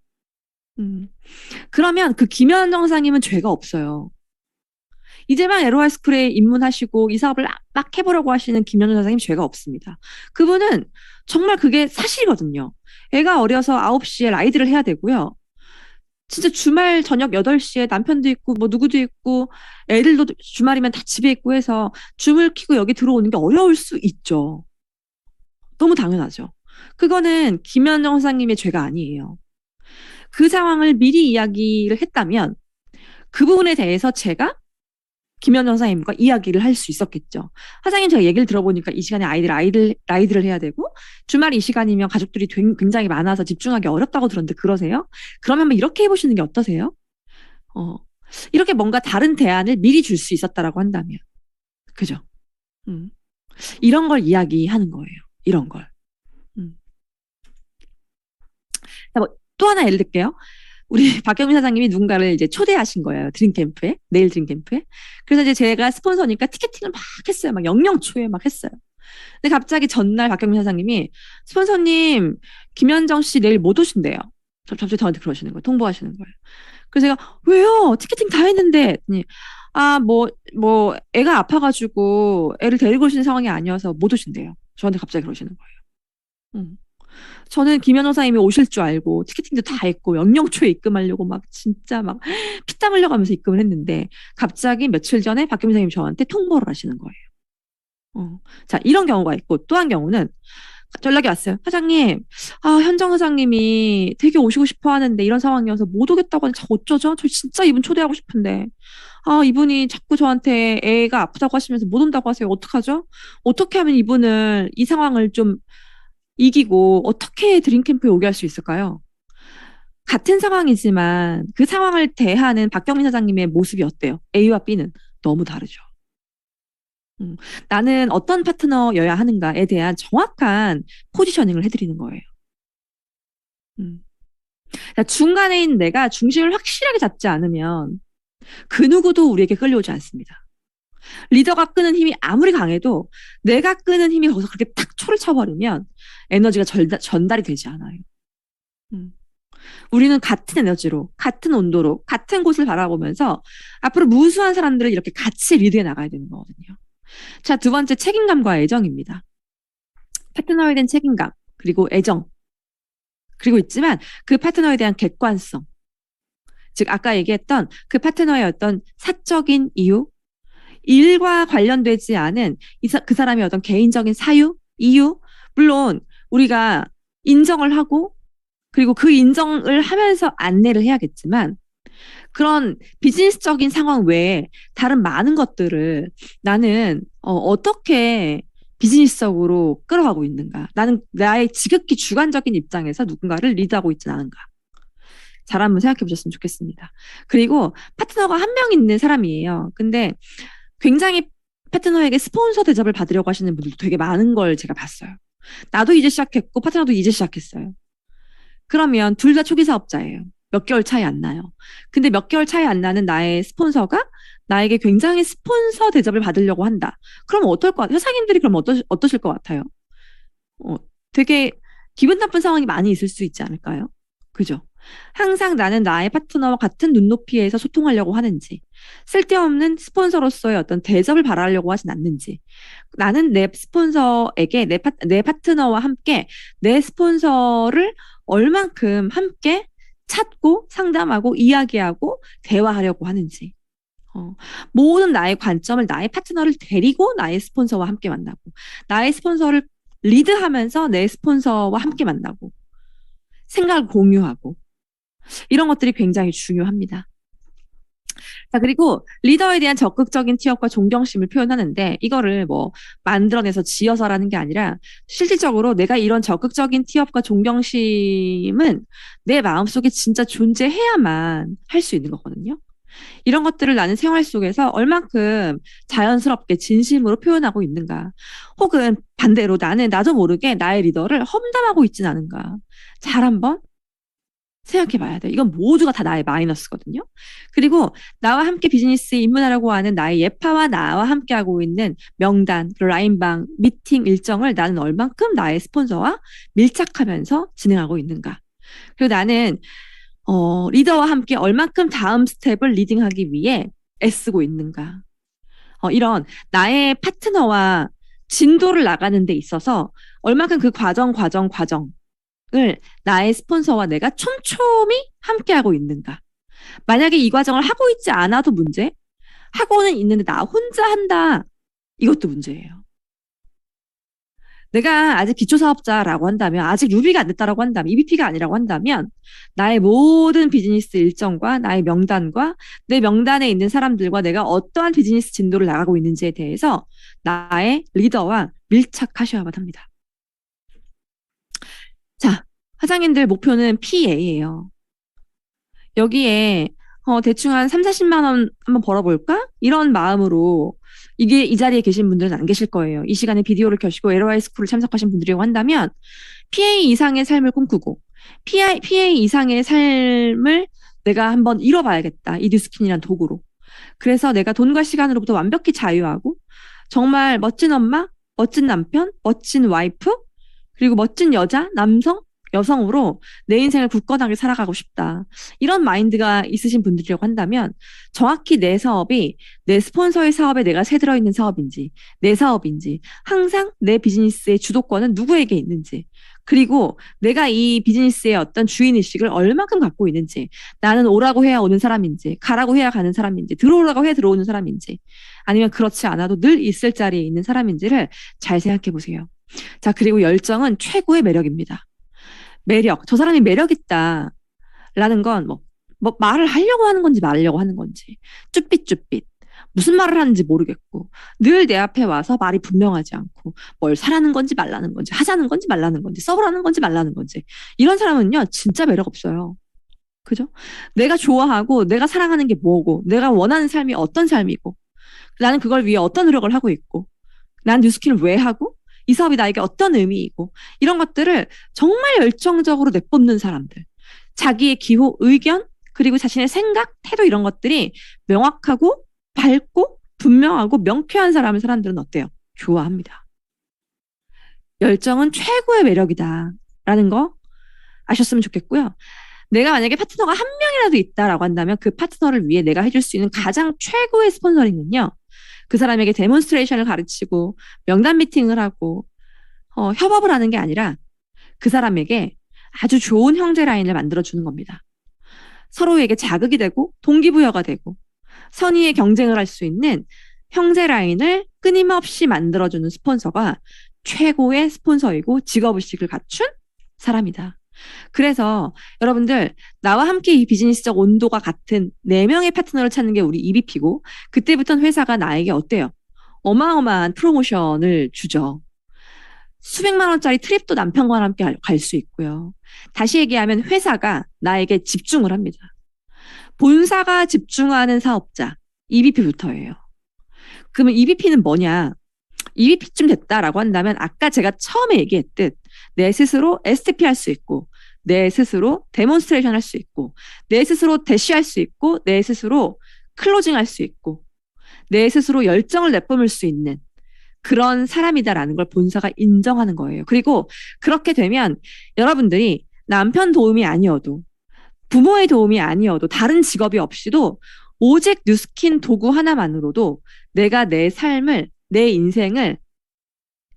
그러면 그 김현정 사님은 죄가 없어요. 이제 막 LOI 스쿨에 입문하시고 이 사업을 막 해보려고 하시는 김현정 사장님 죄가 없습니다. 그분은 정말 그게 사실이거든요. 애가 어려서 9시에 라이드를 해야 되고요. 진짜 주말 저녁 8시에 남편도 있고 뭐 누구도 있고 애들도 주말이면 다 집에 있고 해서 줌을 키고 여기 들어오는 게 어려울 수 있죠. 너무 당연하죠. 그거는 김현정 사장님의 죄가 아니에요. 그 상황을 미리 이야기를 했다면 그 부분에 대해서 제가 김현정 사장님과 이야기를 할 수 있었겠죠. 사장님 제가 얘기를 들어보니까 이 시간에 라이드를 해야 되고 주말 이 시간이면 가족들이 굉장히 많아서 집중하기 어렵다고 들었는데 그러세요? 그러면 한번 이렇게 해보시는 게 어떠세요? 이렇게 뭔가 다른 대안을 미리 줄 수 있었다라고 한다면. 그죠? 이런 걸 이야기하는 거예요. 이런 걸. 자, 또 하나 예를 들게요. 우리 박경민 사장님이 누군가를 이제 초대하신 거예요. 드림캠프에. 내일 드림캠프에. 그래서 이제 제가 스폰서니까 티켓팅을 막 했어요. 막 영영초에 막 했어요. 근데 갑자기 전날 박경민 사장님이 스폰서님, 김현정 씨 내일 못 오신대요. 갑자기 저한테 그러시는 거예요. 통보하시는 거예요. 그래서 제가 왜요? 티켓팅 다 했는데 했더니 애가 아파가지고 애를 데리고 오시는 상황이 아니어서 못 오신대요. 저한테 갑자기 그러시는 거예요. 음. 저는 김 변호사님이 오실 줄 알고 티켓팅도 다 했고 영영초에 입금하려고 막 진짜 막 피땀 흘려가면서 입금을 했는데 갑자기 며칠 전에 박 변호사님이 저한테 통보를 하시는 거예요. 자, 이런 경우가 있고 또 한 경우는 연락이 왔어요. 사장님, 현정 사장님이 되게 오시고 싶어 하는데 이런 상황이어서 못 오겠다고 하는데 어쩌죠? 저 진짜 이분 초대하고 싶은데. 이분이 자꾸 저한테 애가 아프다고 하시면서 못 온다고 하세요. 어떡하죠? 어떻게 하면 이분을 이 상황을 좀 이기고 어떻게 드림캠프에 오게 할 수 있을까요? 같은 상황이지만 그 상황을 대하는 박경민 사장님의 모습이 어때요? A와 B는 너무 다르죠. 나는 어떤 파트너여야 하는가에 대한 정확한 포지셔닝을 해드리는 거예요. 중간에 있는 내가 중심을 확실하게 잡지 않으면 그 누구도 우리에게 끌려오지 않습니다. 리더가 끄는 힘이 아무리 강해도 내가 끄는 힘이 거기서 그렇게 탁 초를 쳐버리면 에너지가 전달이 되지 않아요. 우리는 같은 에너지로, 같은 온도로, 같은 곳을 바라보면서 앞으로 무수한 사람들을 이렇게 같이 리드해 나가야 되는 거거든요. 자, 두 번째 책임감과 애정입니다. 파트너에 대한 책임감, 그리고 애정. 그리고 있지만 그 파트너에 대한 객관성. 즉, 아까 얘기했던 그 파트너의 어떤 사적인 이유, 일과 관련되지 않은 그 사람의 어떤 개인적인 사유, 이유, 물론 우리가 인정을 하고 그리고 그 인정을 하면서 안내를 해야겠지만 그런 비즈니스적인 상황 외에 다른 많은 것들을 나는 어떻게 비즈니스적으로 끌어가고 있는가. 나는 나의 지극히 주관적인 입장에서 누군가를 리드하고 있지는 않은가. 잘 한번 생각해 보셨으면 좋겠습니다. 그리고 파트너가 한 명 있는 사람이에요. 근데 굉장히 파트너에게 스폰서 대접을 받으려고 하시는 분들도 되게 많은 걸 제가 봤어요. 나도 이제 시작했고 파트너도 이제 시작했어요. 그러면 둘 다 초기 사업자예요. 몇 개월 차이 안 나요. 근데 몇 개월 차이 안 나는 나의 스폰서가 나에게 굉장히 스폰서 대접을 받으려고 한다. 그럼 어떨 것 같아요? 회사님들이 그럼 어떠실 것 같아요? 되게 기분 나쁜 상황이 많이 있을 수 있지 않을까요? 그죠? 항상 나는 나의 파트너와 같은 눈높이에서 소통하려고 하는지, 쓸데없는 스폰서로서의 어떤 대접을 바라려고 하진 않는지, 나는 내 스폰서에게 내 파트너와 함께 내 스폰서를 얼만큼 함께 찾고 상담하고 이야기하고 대화하려고 하는지. 모든 나의 관점을 나의 파트너를 데리고 나의 스폰서와 함께 만나고 나의 스폰서를 리드하면서 내 스폰서와 함께 만나고 생각을 공유하고 이런 것들이 굉장히 중요합니다. 자, 그리고 리더에 대한 적극적인 티업과 존경심을 표현하는데 이거를 뭐 만들어내서 지어서라는 게 아니라 실질적으로 내가 이런 적극적인 티업과 존경심은 내 마음속에 진짜 존재해야만 할 수 있는 거거든요. 이런 것들을 나는 생활 속에서 얼만큼 자연스럽게 진심으로 표현하고 있는가. 혹은 반대로 나는 나도 모르게 나의 리더를 험담하고 있진 않은가. 잘 한번 생각해 봐야 돼. 이건 모두가 다 나의 마이너스거든요. 그리고 나와 함께 비즈니스에 입문하려고 하는 나의 예파와 나와 함께 하고 있는 명단, 라인방, 미팅 일정을 나는 얼만큼 나의 스폰서와 밀착하면서 진행하고 있는가. 그리고 나는 리더와 함께 얼만큼 다음 스텝을 리딩하기 위해 애쓰고 있는가. 이런 나의 파트너와 진도를 나가는 데 있어서 얼만큼 그 과정을 나의 스폰서와 내가 촘촘히 함께하고 있는가. 만약에 이 과정을 하고 있지 않아도 문제, 하고는 있는데 나 혼자 한다. 이것도 문제예요. 내가 아직 기초사업자라고 한다면, 아직 루비가 안 됐다라고 한다면, EBP가 아니라고 한다면, 나의 모든 비즈니스 일정과 나의 명단과 내 명단에 있는 사람들과 내가 어떠한 비즈니스 진도를 나가고 있는지에 대해서 나의 리더와 밀착하셔야만 합니다. 자, 사장님들 목표는 PA예요. 여기에 대충 한 3, 40만 원 한번 벌어볼까? 이런 마음으로 이게 이 자리에 계신 분들은 안 계실 거예요. 이 시간에 비디오를 켜시고 LOI 스쿨을 참석하신 분들이라고 한다면 PA 이상의 삶을 꿈꾸고 PA 이상의 삶을 내가 한번 이뤄봐야겠다. 이 뉴스킨이란 도구로. 그래서 내가 돈과 시간으로부터 완벽히 자유하고 정말 멋진 엄마, 멋진 남편, 멋진 와이프, 그리고 멋진 여자, 남성 여성으로 내 인생을 굳건하게 살아가고 싶다. 이런 마인드가 있으신 분들이라고 한다면 정확히 내 사업이 내 스폰서의 사업에 내가 새들어 있는 사업인지 내 사업인지 항상 내 비즈니스의 주도권은 누구에게 있는지 그리고 내가 이 비즈니스의 어떤 주인의식을 얼마큼 갖고 있는지 나는 오라고 해야 오는 사람인지 가라고 해야 가는 사람인지 들어오라고 해야 들어오는 사람인지 아니면 그렇지 않아도 늘 있을 자리에 있는 사람인지를 잘 생각해 보세요. 자, 그리고 열정은 최고의 매력입니다. 매력. 저 사람이 매력 있다라는 건 뭐 말을 하려고 하는 건지 말려고 하는 건지 쭈삣쭈삣 무슨 말을 하는지 모르겠고 늘 내 앞에 와서 말이 분명하지 않고 뭘 사라는 건지 말라는 건지 하자는 건지 말라는 건지 써보라는 건지 말라는 건지 이런 사람은요 진짜 매력 없어요. 그죠? 내가 좋아하고 내가 사랑하는 게 뭐고 내가 원하는 삶이 어떤 삶이고 나는 그걸 위해 어떤 노력을 하고 있고 난 뉴스킬을 왜 하고 이 사업이 나에게 어떤 의미이고 이런 것들을 정말 열정적으로 내뿜는 사람들 자기의 기호, 의견 그리고 자신의 생각, 태도 이런 것들이 명확하고 밝고 분명하고 명쾌한 사람들은 어때요? 좋아합니다. 열정은 최고의 매력이다 라는 거 아셨으면 좋겠고요. 내가 만약에 파트너가 한 명이라도 있다라고 한다면 그 파트너를 위해 내가 해줄 수 있는 가장 최고의 스폰서링은요. 그 사람에게 데몬스트레이션을 가르치고 명단 미팅을 하고 협업을 하는 게 아니라 그 사람에게 아주 좋은 형제 라인을 만들어주는 겁니다. 서로에게 자극이 되고 동기부여가 되고 선의의 경쟁을 할 수 있는 형제 라인을 끊임없이 만들어주는 스폰서가 최고의 스폰서이고 직업의식을 갖춘 사람이다. 그래서 여러분들 나와 함께 이 비즈니스적 온도가 같은 4명의 파트너를 찾는 게 우리 EBP고 그때부터는 회사가 나에게 어때요? 어마어마한 프로모션을 주죠. 수백만 원짜리 트립도 남편과 함께 갈 수 있고요. 다시 얘기하면 회사가 나에게 집중을 합니다. 본사가 집중하는 사업자 EBP부터예요. 그러면 EBP는 뭐냐? EBP쯤 됐다라고 한다면 아까 제가 처음에 얘기했듯 내 스스로 STP 할 수 있고 내 스스로 데몬스트레이션 할 수 있고 내 스스로 대시할 수 있고 내 스스로 클로징 할 수 있고 내 스스로 열정을 내뿜을 수 있는 그런 사람이다라는 걸 본사가 인정하는 거예요. 그리고 그렇게 되면 여러분들이 남편 도움이 아니어도 부모의 도움이 아니어도 다른 직업이 없이도 오직 뉴스킨 도구 하나만으로도 내가 내 삶을 내 인생을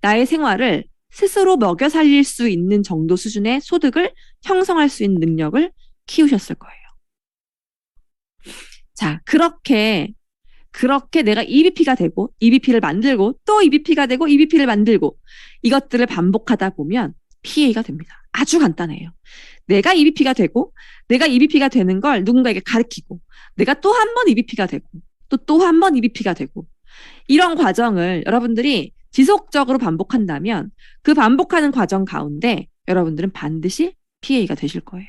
나의 생활을 스스로 먹여 살릴 수 있는 정도 수준의 소득을 형성할 수 있는 능력을 키우셨을 거예요. 자, 그렇게 내가 EBP가 되고 EBP를 만들고 또 EBP가 되고 EBP를 만들고 이것들을 반복하다 보면 PA가 됩니다. 아주 간단해요. 내가 EBP가 되고 내가 EBP가 되는 걸 누군가에게 가르치고 내가 또 한 번 EBP가 되고 또 한 번 EBP가 되고 이런 과정을 여러분들이 지속적으로 반복한다면 그 반복하는 과정 가운데 여러분들은 반드시 PA가 되실 거예요.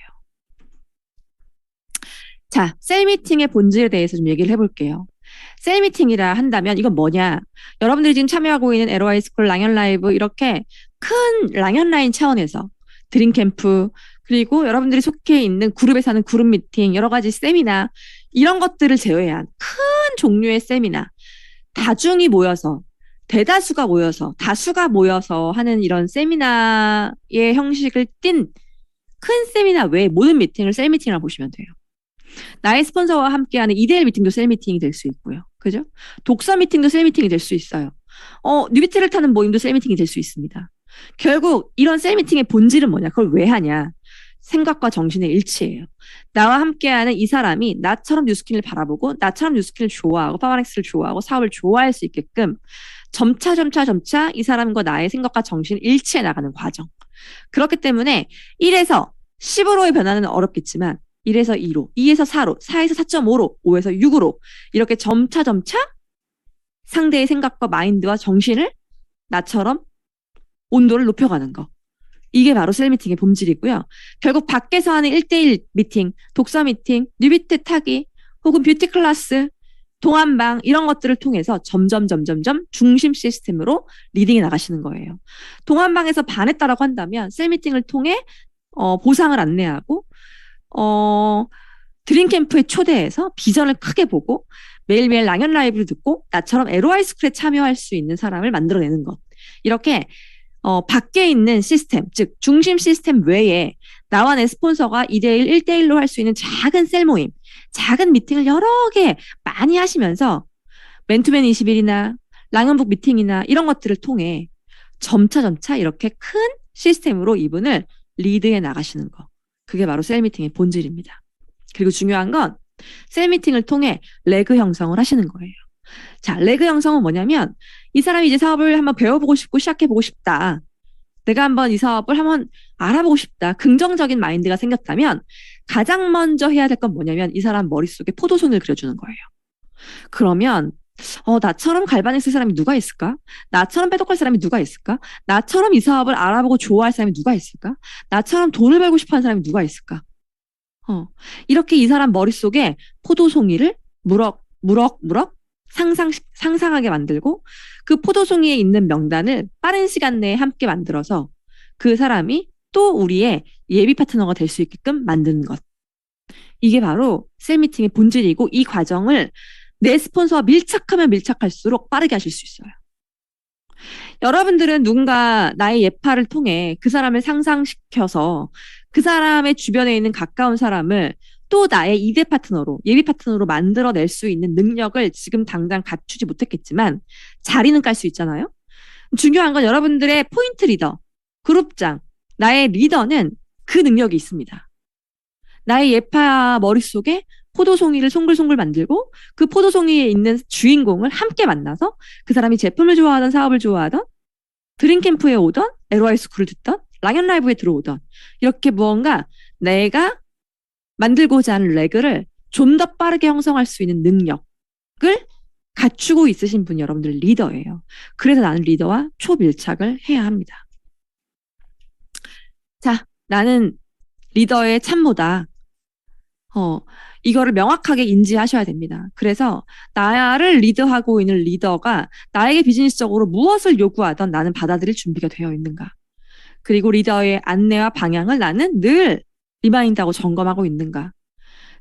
자, 셀 미팅의 본질에 대해서 좀 얘기를 해볼게요. 셀 미팅이라 한다면 이건 뭐냐? 여러분들이 지금 참여하고 있는 LOI 스쿨, 랑연 라이브 이렇게 큰 랑연 라인 차원에서 드림 캠프 그리고 여러분들이 속해 있는 그룹에서 하는 그룹 미팅, 여러 가지 세미나 이런 것들을 제외한 큰 종류의 세미나 다중이 모여서 대다수가 모여서 다수가 모여서 하는 이런 세미나의 형식을 띤 큰 세미나 외에 모든 미팅을 셀 미팅이라고 보시면 돼요. 나의 스폰서와 함께하는 2대1 미팅도 셀 미팅이 될 수 있고요. 그죠? 독서 미팅도 셀 미팅이 될 수 있어요. 뉴비트를 타는 모임도 셀 미팅이 될 수 있습니다. 결국 이런 셀 미팅의 본질은 뭐냐? 그걸 왜 하냐? 생각과 정신의 일치예요. 나와 함께하는 이 사람이 나처럼 뉴스킨을 바라보고 나처럼 뉴스킨을 좋아하고 파워넥스를 좋아하고 사업을 좋아할 수 있게끔 점차 이 사람과 나의 생각과 정신을 일치해 나가는 과정. 그렇기 때문에 1에서 10으로의 변화는 어렵겠지만 1에서 2로, 2에서 4로, 4에서 4.5로, 5에서 6으로 이렇게 점차 상대의 생각과 마인드와 정신을 나처럼 온도를 높여가는 거. 이게 바로 셀 미팅의 본질이고요. 결국 밖에서 하는 1대1 미팅, 독서 미팅, 뉴비트 타기, 혹은 뷰티 클래스, 동안방 이런 것들을 통해서 점점 중심 시스템으로 리딩해 나가시는 거예요. 동안방에서 반했다라고 한다면 셀 미팅을 통해 보상을 안내하고 드림 캠프에 초대해서 비전을 크게 보고 매일매일 랑연 라이브를 듣고 나처럼 LOI 스쿨에 참여할 수 있는 사람을 만들어내는 것. 이렇게 밖에 있는 시스템, 즉 중심 시스템 외에 나와 내 스폰서가 2대1, 1대1로 할 수 있는 작은 셀 모임, 작은 미팅을 여러 개 많이 하시면서 맨투맨 20일이나 랑은북 미팅이나 이런 것들을 통해 점차 이렇게 큰 시스템으로 이분을 리드해 나가시는 거. 그게 바로 셀 미팅의 본질입니다. 그리고 중요한 건 셀 미팅을 통해 레그 형성을 하시는 거예요. 자, 레그 형성은 뭐냐면 이 사람이 이제 사업을 한번 배워보고 싶고 시작해보고 싶다. 내가 한번 이 사업을 한번 알아보고 싶다. 긍정적인 마인드가 생겼다면 가장 먼저 해야 될 건 뭐냐면 이 사람 머릿속에 포도송이를 그려주는 거예요. 그러면 나처럼 갈바닉 쓸 사람이 누가 있을까? 나처럼 빼독할 사람이 누가 있을까? 나처럼 이 사업을 알아보고 좋아할 사람이 누가 있을까? 나처럼 돈을 벌고 싶어 하는 사람이 누가 있을까? 이렇게 이 사람 머릿속에 포도송이를 무럭무럭 상상하게 만들고 그 포도송이에 있는 명단을 빠른 시간 내에 함께 만들어서 그 사람이 또 우리의 예비 파트너가 될 수 있게끔 만드는 것. 이게 바로 셀미팅의 본질이고 이 과정을 내 스폰서와 밀착하면 밀착할수록 빠르게 하실 수 있어요. 여러분들은 누군가 나의 예파를 통해 그 사람을 상상시켜서 그 사람의 주변에 있는 가까운 사람을 또 나의 2대 파트너로, 예비 파트너로 만들어낼 수 있는 능력을 지금 당장 갖추지 못했겠지만 자리는 깔 수 있잖아요. 중요한 건 여러분들의 포인트 리더, 그룹장, 나의 리더는 그 능력이 있습니다. 나의 예파 머릿속에 포도송이를 송글송글 만들고 그 포도송이에 있는 주인공을 함께 만나서 그 사람이 제품을 좋아하던 사업을 좋아하던 드림캠프에 오던 LOI 스쿨을 듣던 랑연 라이브에 들어오던 이렇게 무언가 내가 만들고자 하는 레그를 좀 더 빠르게 형성할 수 있는 능력을 갖추고 있으신 분이 여러분들 리더예요. 그래서 나는 리더와 초밀착을 해야 합니다. 자, 나는 리더의 참모다. 이거를 명확하게 인지하셔야 됩니다. 그래서 나를 리드하고 있는 리더가 나에게 비즈니스적으로 무엇을 요구하던 나는 받아들일 준비가 되어 있는가. 그리고 리더의 안내와 방향을 나는 늘 리마인드하고 점검하고 있는가.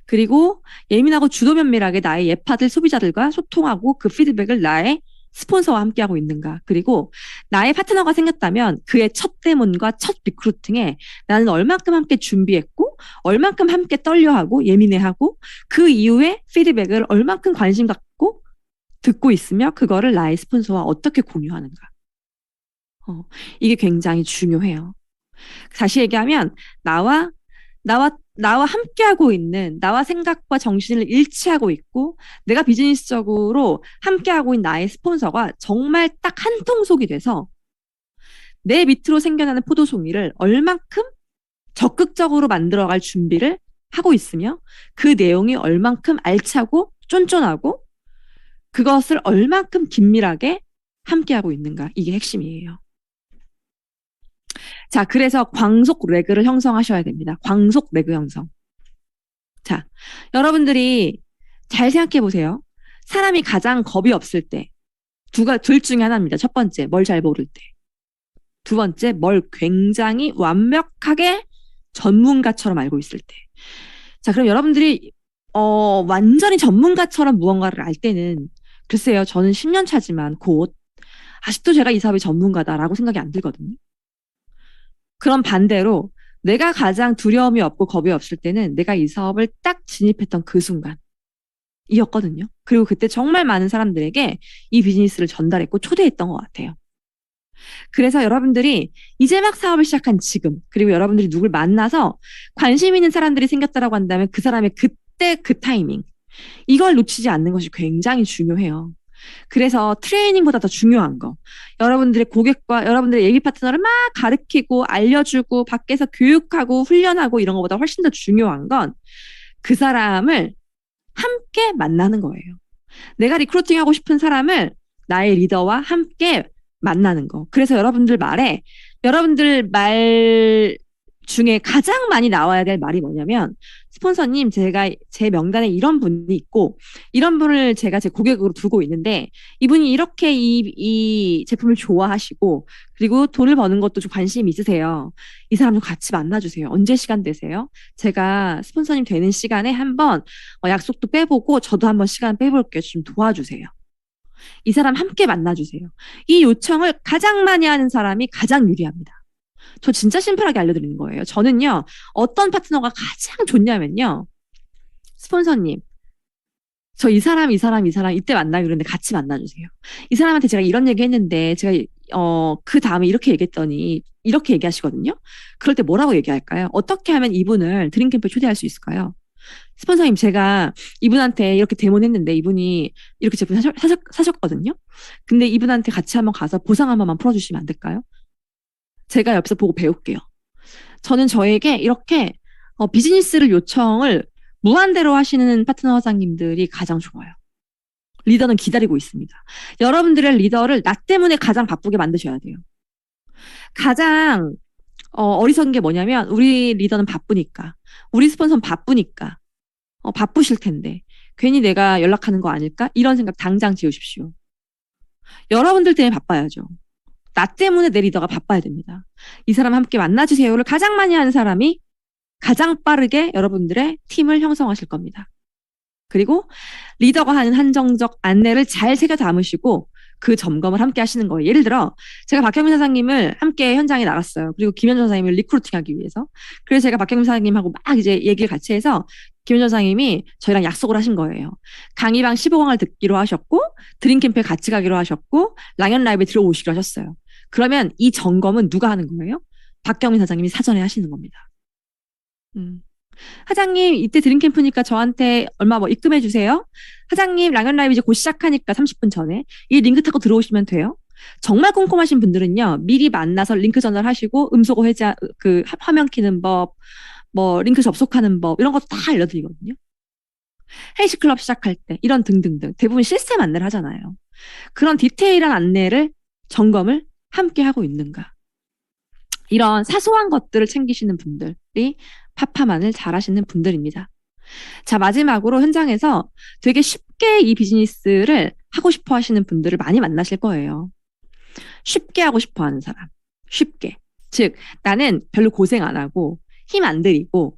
그리고 예민하고 주도 면밀하게 나의 예파들 소비자들과 소통하고 그 피드백을 나의 스폰서와 함께하고 있는가. 그리고 나의 파트너가 생겼다면 그의 첫 데몬과 첫 리크루팅에 나는 얼만큼 함께 준비했고 얼만큼 함께 떨려하고 예민해하고 그 이후에 피드백을 얼만큼 관심 갖고 듣고 있으며 그거를 나의 스폰서와 어떻게 공유하는가. 이게 굉장히 중요해요. 다시 얘기하면 나와 함께하고 있는 나와 생각과 정신을 일치하고 있고 내가 비즈니스적으로 함께하고 있는 나의 스폰서가 정말 딱 한 통속이 돼서 내 밑으로 생겨나는 포도송이를 얼만큼 적극적으로 만들어갈 준비를 하고 있으며 그 내용이 얼만큼 알차고 쫀쫀하고 그것을 얼만큼 긴밀하게 함께하고 있는가. 이게 핵심이에요. 자, 그래서 광속 레그를 형성하셔야 됩니다. 광속 레그 형성. 자, 여러분들이 잘 생각해 보세요. 사람이 가장 겁이 없을 때, 둘 중에 하나입니다. 첫 번째, 뭘 잘 모를 때. 두 번째, 뭘 굉장히 완벽하게 전문가처럼 알고 있을 때. 자, 그럼 여러분들이, 완전히 전문가처럼 무언가를 알 때는, 글쎄요, 저는 10년 차지만 곧, 아직도 제가 이 사업의 전문가다라고 생각이 안 들거든요. 그럼 반대로 내가 가장 두려움이 없고 겁이 없을 때는 내가 이 사업을 딱 진입했던 그 순간이었거든요. 그리고 그때 정말 많은 사람들에게 이 비즈니스를 전달했고 초대했던 것 같아요. 그래서 여러분들이 이제 막 사업을 시작한 지금 그리고 여러분들이 누굴 만나서 관심 있는 사람들이 생겼다라고 한다면 그 사람의 그때 그 타이밍 이걸 놓치지 않는 것이 굉장히 중요해요. 그래서 트레이닝보다 더 중요한 거. 여러분들의 고객과 여러분들의 예비 파트너를 막 가르치고 알려주고 밖에서 교육하고 훈련하고 이런 것보다 훨씬 더 중요한 건 그 사람을 함께 만나는 거예요. 내가 리크루팅하고 싶은 사람을 나의 리더와 함께 만나는 거. 그래서 여러분들 말 중에 가장 많이 나와야 될 말이 뭐냐면 스폰서님 제가 제 명단에 이런 분이 있고 이런 분을 제가 제 고객으로 두고 있는데 이분이 이렇게 이 제품을 좋아하시고 그리고 돈을 버는 것도 좀 관심이 있으세요. 이 사람 좀 같이 만나주세요. 언제 시간 되세요? 제가 스폰서님 되는 시간에 한번 약속도 빼보고 저도 한번 시간 빼볼게요. 좀 도와주세요. 이 사람 함께 만나주세요. 이 요청을 가장 많이 하는 사람이 가장 유리합니다. 저 진짜 심플하게 알려드리는 거예요. 저는요, 어떤 파트너가 가장 좋냐면요. 스폰서님, 저 이 사람 이때 만나기로 했는데 같이 만나주세요. 이 사람한테 제가 이런 얘기 했는데 제가 그 다음에 이렇게 얘기했더니 이렇게 얘기하시거든요. 그럴 때 뭐라고 얘기할까요? 어떻게 하면 이분을 드림캠프에 초대할 수 있을까요? 스폰서님, 제가 이분한테 이렇게 데모했는데 이분이 이렇게 제품 사셨거든요. 근데 이분한테 같이 한번 가서 보상 한 번만 풀어주시면 안 될까요? 제가 옆에서 보고 배울게요. 저는 저에게 이렇게 비즈니스를 요청을 무한대로 하시는 파트너 사장님들이 가장 좋아요. 리더는 기다리고 있습니다. 여러분들의 리더를 나 때문에 가장 바쁘게 만드셔야 돼요. 가장 어리석은 게 뭐냐면 우리 리더는 바쁘니까, 우리 스폰서는 바쁘니까, 바쁘실 텐데 괜히 내가 연락하는 거 아닐까? 이런 생각 당장 지우십시오. 여러분들 때문에 바빠야죠. 나 때문에 내 리더가 바빠야 됩니다. 이 사람 함께 만나주세요를 가장 많이 하는 사람이 가장 빠르게 여러분들의 팀을 형성하실 겁니다. 그리고 리더가 하는 한정적 안내를 잘 새겨 담으시고 그 점검을 함께 하시는 거예요. 예를 들어 제가 박경민 사장님을 함께 현장에 나갔어요. 그리고 김현정 사장님을 리크루팅하기 위해서. 그래서 제가 박경민 사장님하고 막 이제 얘기를 같이 해서 김현정 사장님이 저희랑 약속을 하신 거예요. 강의방 15강을 듣기로 하셨고 드림캠프에 같이 가기로 하셨고 랑연 라이브에 들어오시기로 하셨어요. 그러면 이 점검은 누가 하는 거예요? 박경민 사장님이 사전에 하시는 겁니다. 사장님, 이때 드림캠프니까 저한테 얼마 뭐 입금해 주세요. 사장님, 랑연 라이브 이제 곧 시작하니까 30분 전에 이 링크 타고 들어오시면 돼요. 정말 꼼꼼하신 분들은요, 미리 만나서 링크 전달하시고 음소거 해제, 화면 키는 법, 뭐 링크 접속하는 법 이런 거 다 알려드리거든요. 헬스클럽 시작할 때 이런 등등등 대부분 시스템 안내를 하잖아요. 그런 디테일한 안내를 점검을 함께 하고 있는가. 이런 사소한 것들을 챙기시는 분들이 파파만을 잘하시는 분들입니다. 자, 마지막으로 현장에서 되게 쉽게 이 비즈니스를 하고 싶어 하시는 분들을 많이 만나실 거예요. 쉽게 하고 싶어 하는 사람. 쉽게. 즉, 나는 별로 고생 안 하고 힘 안 들이고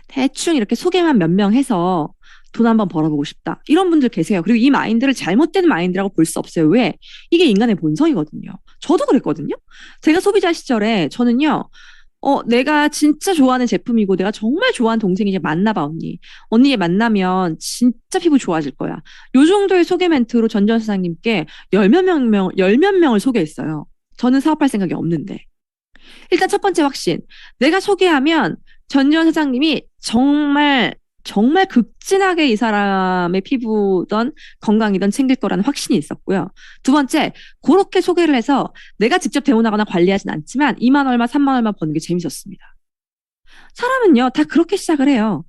대충 이렇게 소개만 몇 명 해서 돈 한번 벌어보고 싶다. 이런 분들 계세요. 그리고 이 마인드를 잘못된 마인드라고 볼 수 없어요. 왜? 이게 인간의 본성이거든요. 저도 그랬거든요. 제가 소비자 시절에 저는요. 내가 진짜 좋아하는 제품이고 내가 정말 좋아하는 동생이 이제 만나봐, 언니. 언니 만나면 진짜 피부 좋아질 거야. 요 정도의 소개 멘트로 전전 사장님께 열 몇 명을 소개했어요. 저는 사업할 생각이 없는데. 일단 첫 번째 확신. 내가 소개하면 전전 사장님이 정말 극진하게 이 사람의 피부든 건강이든 챙길 거라는 확신이 있었고요. 두 번째, 그렇게 소개를 해서 내가 직접 데모나거나 관리하진 않지만 2만 얼마, 3만 얼마 버는 게 재밌었습니다. 사람은요, 다 그렇게 시작을 해요.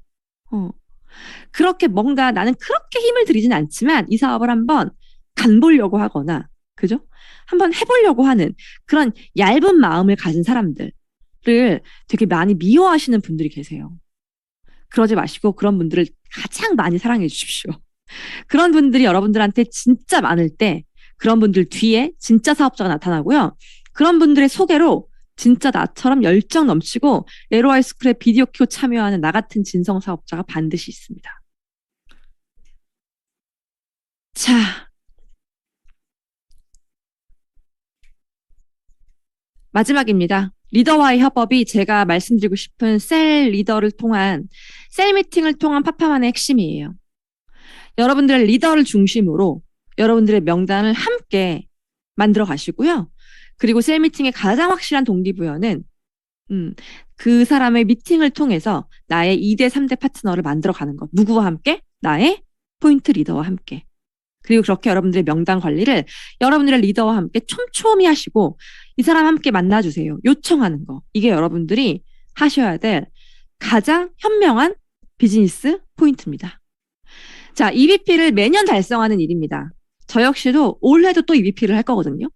그렇게 뭔가 나는 그렇게 힘을 들이진 않지만 이 사업을 한번 간보려고 하거나, 그죠? 한번 해보려고 하는 그런 얇은 마음을 가진 사람들을 되게 많이 미워하시는 분들이 계세요. 그러지 마시고 그런 분들을 가장 많이 사랑해 주십시오. 그런 분들이 여러분들한테 진짜 많을 때 그런 분들 뒤에 진짜 사업자가 나타나고요. 그런 분들의 소개로 진짜 나처럼 열정 넘치고 LOI 스쿨에 비디오 키고 참여하는 나 같은 진성 사업자가 반드시 있습니다. 자, 마지막입니다. 리더와의 협업이 제가 말씀드리고 싶은 셀 리더를 통한 셀 미팅을 통한 파파만의 핵심이에요. 여러분들의 리더를 중심으로 여러분들의 명단을 함께 만들어 가시고요. 그리고 셀 미팅의 가장 확실한 동기부여는 그 사람의 미팅을 통해서 나의 2대, 3대 파트너를 만들어 가는 것. 누구와 함께? 나의 포인트 리더와 함께. 그리고 그렇게 여러분들의 명단 관리를 여러분들의 리더와 함께 촘촘히 하시고 이 사람 함께 만나주세요. 요청하는 거. 이게 여러분들이 하셔야 될 가장 현명한 비즈니스 포인트입니다. 자, EBP를 매년 달성하는 일입니다. 저 역시도 올해도 또 EBP를 할 거거든요.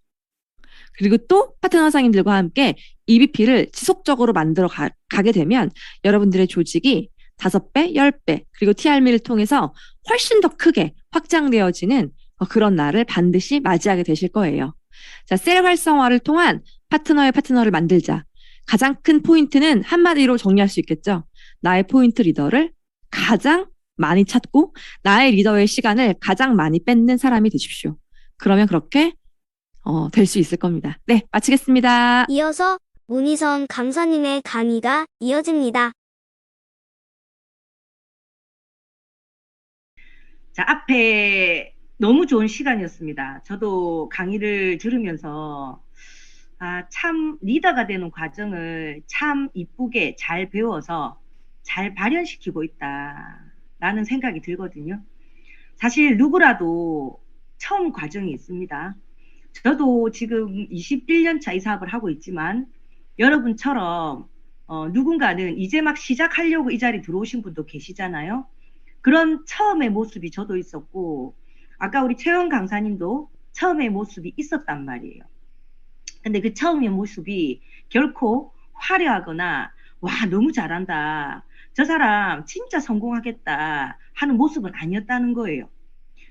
그리고 또 파트너 사장님들과 함께 EBP를 지속적으로 만들어 가게 되면 여러분들의 조직이 5배, 10배, 그리고 TRM를 통해서 훨씬 더 크게 확장되어지는 그런 날을 반드시 맞이하게 되실 거예요. 자, 셀 활성화를 통한 파트너의 파트너를 만들자. 가장 큰 포인트는 한마디로 정리할 수 있겠죠. 나의 포인트 리더를 가장 많이 찾고 나의 리더의 시간을 가장 많이 뺏는 사람이 되십시오. 그러면 그렇게 될 수 있을 겁니다. 네, 마치겠습니다. 이어서 문희선 강사님의 강의가 이어집니다. 자, 앞에 너무 좋은 시간이었습니다. 저도 강의를 들으면서 참 리더가 되는 과정을 참 이쁘게 잘 배워서 잘 발현시키고 있다라는 생각이 들거든요. 사실 누구라도 처음 과정이 있습니다. 저도 지금 21년 차 이 사업을 하고 있지만 여러분처럼 누군가는 이제 막 시작하려고 이 자리에 들어오신 분도 계시잖아요. 그런 처음의 모습이 저도 있었고 아까 우리 최원 강사님도 처음의 모습이 있었단 말이에요. 근데 그 처음의 모습이 결코 화려하거나 와 너무 잘한다, 저 사람 진짜 성공하겠다 하는 모습은 아니었다는 거예요.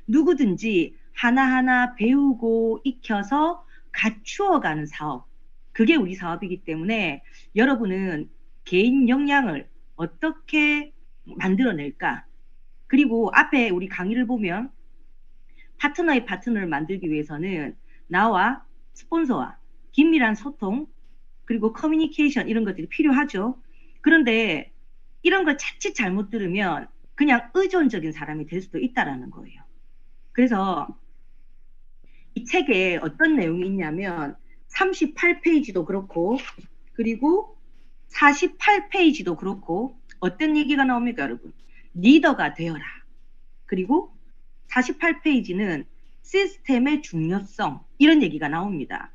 누구든지 하나하나 배우고 익혀서 갖추어가는 사업, 그게 우리 사업이기 때문에 여러분은 개인 역량을 어떻게 만들어낼까, 그리고 앞에 우리 강의를 보면 파트너의 파트너를 만들기 위해서는 나와 스폰서와 긴밀한 소통 그리고 커뮤니케이션 이런 것들이 필요하죠. 그런데 이런 걸 자칫 잘못 들으면 그냥 의존적인 사람이 될 수도 있다라는 거예요. 그래서 이 책에 어떤 내용이 있냐면 38페이지도 그렇고 그리고 48페이지도 그렇고 어떤 얘기가 나옵니까 여러분? 리더가 되어라. 그리고 48페이지는 시스템의 중요성 이런 얘기가 나옵니다.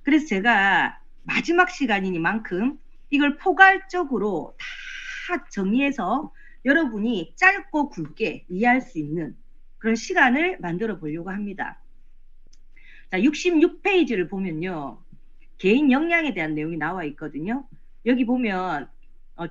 그래서 제가 마지막 시간이니만큼 이걸 포괄적으로 다 정리해서 여러분이 짧고 굵게 이해할 수 있는 그런 시간을 만들어 보려고 합니다. 자, 66페이지를 보면요. 개인 역량에 대한 내용이 나와 있거든요. 여기 보면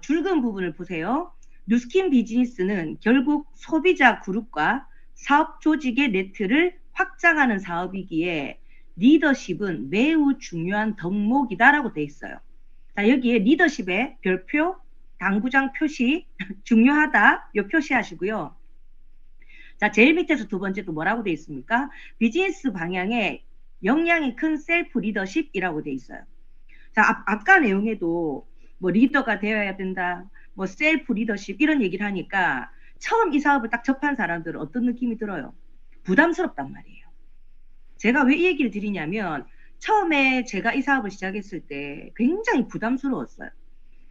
줄근 부분을 보세요. 뉴스킨 비즈니스는 결국 소비자 그룹과 사업 조직의 네트를 확장하는 사업이기에 리더십은 매우 중요한 덕목이다라고 돼 있어요. 자, 여기에 리더십의 별표, 당구장 표시 중요하다 요 표시하시고요. 자, 제일 밑에서 두 번째도 뭐라고 돼 있습니까? 비즈니스 방향에 역량이 큰 셀프 리더십이라고 돼 있어요. 자, 아까 내용에도 뭐 리더가 되어야 된다, 뭐 셀프 리더십 이런 얘기를 하니까 처음 이 사업을 딱 접한 사람들은 어떤 느낌이 들어요? 부담스럽단 말이에요. 제가 왜 이 얘기를 드리냐면 처음에 제가 이 사업을 시작했을 때 굉장히 부담스러웠어요.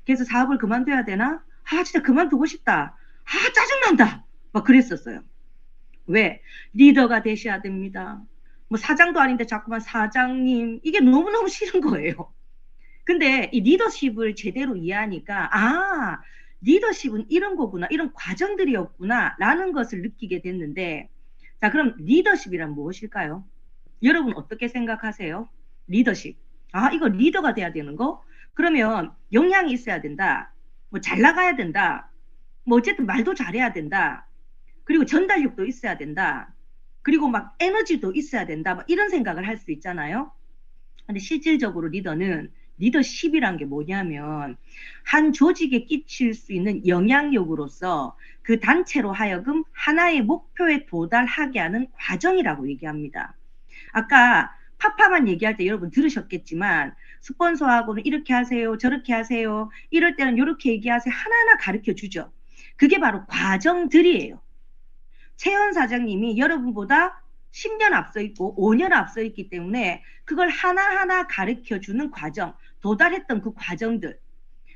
그래서 사업을 그만둬야 되나? 진짜 그만두고 싶다. 짜증난다. 막 그랬었어요. 왜? 리더가 되셔야 됩니다. 뭐 사장도 아닌데 자꾸만 사장님, 이게 너무너무 싫은 거예요. 근데 이 리더십을 제대로 이해하니까 리더십은 이런 거구나, 이런 과정들이었구나 라는 것을 느끼게 됐는데, 자, 그럼 리더십이란 무엇일까요? 여러분 어떻게 생각하세요? 리더십. 이거 리더가 돼야 되는 거? 그러면 역량이 있어야 된다, 뭐 잘 나가야 된다, 뭐 어쨌든 말도 잘해야 된다, 그리고 전달력도 있어야 된다, 그리고 막 에너지도 있어야 된다, 막 이런 생각을 할 수 있잖아요. 근데 실질적으로 리더십이란 게 뭐냐면 한 조직에 끼칠 수 있는 영향력으로서 그 단체로 하여금 하나의 목표에 도달하게 하는 과정이라고 얘기합니다. 아까 파파만 얘기할 때 여러분 들으셨겠지만 스폰서하고는 이렇게 하세요, 저렇게 하세요, 이럴 때는 이렇게 얘기하세요, 하나하나 가르쳐 주죠. 그게 바로 과정들이에요. 최현 사장님이 여러분보다 10년 앞서 있고 5년 앞서 있기 때문에 그걸 하나하나 가르쳐주는 과정, 도달했던 그 과정들,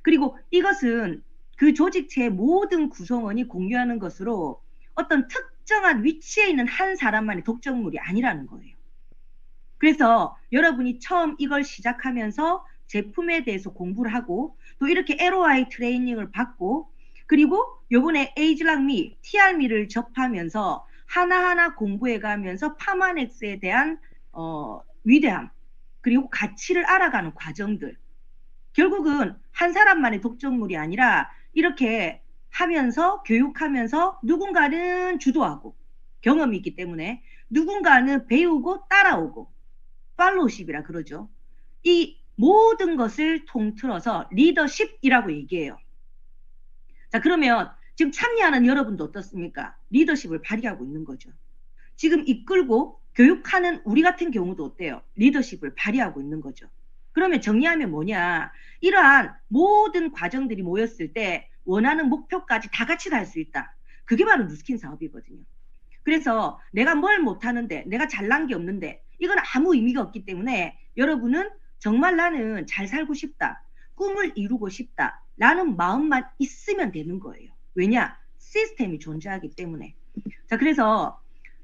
그리고 이것은 그 조직체의 모든 구성원이 공유하는 것으로 어떤 특정한 위치에 있는 한 사람만의 독점물이 아니라는 거예요. 그래서 여러분이 처음 이걸 시작하면서 제품에 대해서 공부를 하고 또 이렇게 LOI 트레이닝을 받고 그리고 요번에 에이지랑미, TR미를 접하면서 하나하나 공부해가면서 파마넥스에 대한 위대함 그리고 가치를 알아가는 과정들, 결국은 한 사람만의 독점물이 아니라 이렇게 하면서 교육하면서 누군가는 주도하고 경험이 있기 때문에 누군가는 배우고 따라오고 팔로우십이라 그러죠. 이 모든 것을 통틀어서 리더십이라고 얘기해요. 자, 그러면 지금 참여하는 여러분도 어떻습니까? 리더십을 발휘하고 있는 거죠. 지금 이끌고 교육하는 우리 같은 경우도 어때요? 리더십을 발휘하고 있는 거죠. 그러면 정리하면 뭐냐? 이러한 모든 과정들이 모였을 때 원하는 목표까지 다 같이 갈 수 있다. 그게 바로 누스킨 사업이거든요. 그래서 내가 뭘 못하는데, 내가 잘난 게 없는데, 이건 아무 의미가 없기 때문에 여러분은 정말 나는 잘 살고 싶다, 꿈을 이루고 싶다 라는 마음만 있으면 되는 거예요. 왜냐? 시스템이 존재하기 때문에. 자, 그래서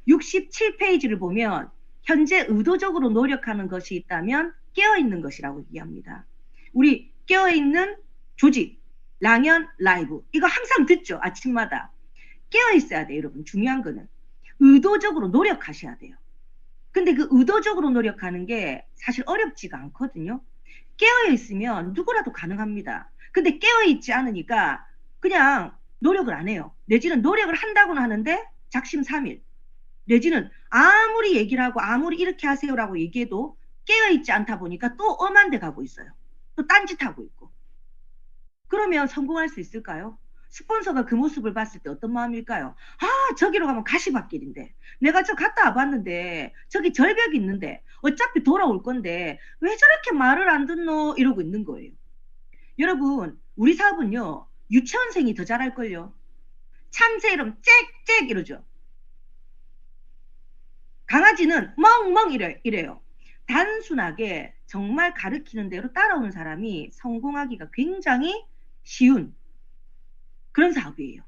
67페이지를 보면 현재 의도적으로 노력하는 것이 있다면 깨어있는 것이라고 얘기합니다. 우리 깨어있는 조직, 랑연 라이브, 이거 항상 듣죠, 아침마다. 깨어있어야 돼요, 여러분. 중요한 거는 의도적으로 노력하셔야 돼요. 근데 그 의도적으로 노력하는 게 사실 어렵지가 않거든요. 깨어있으면 누구라도 가능합니다. 근데 깨어있지 않으니까 그냥 노력을 안 해요. 내지는 노력을 한다고는 하는데 작심삼일, 내지는 아무리 얘기를 하고 아무리 이렇게 하세요라고 얘기해도 깨어있지 않다 보니까 또 엄한 데 가고 있어요. 또 딴짓하고 있고. 그러면 성공할 수 있을까요? 스폰서가 그 모습을 봤을 때 어떤 마음일까요? 아, 저기로 가면 가시밭길인데, 내가 저 갔다 와봤는데 저기 절벽이 있는데 어차피 돌아올 건데 왜 저렇게 말을 안 듣노? 이러고 있는 거예요. 여러분, 우리 사업은요, 유치원생이 더 잘할걸요. 참새 이러면 짹짹 이러죠. 강아지는 멍멍 이래요. 단순하게 정말 가르치는 대로 따라오는 사람이 성공하기가 굉장히 쉬운 그런 사업이에요.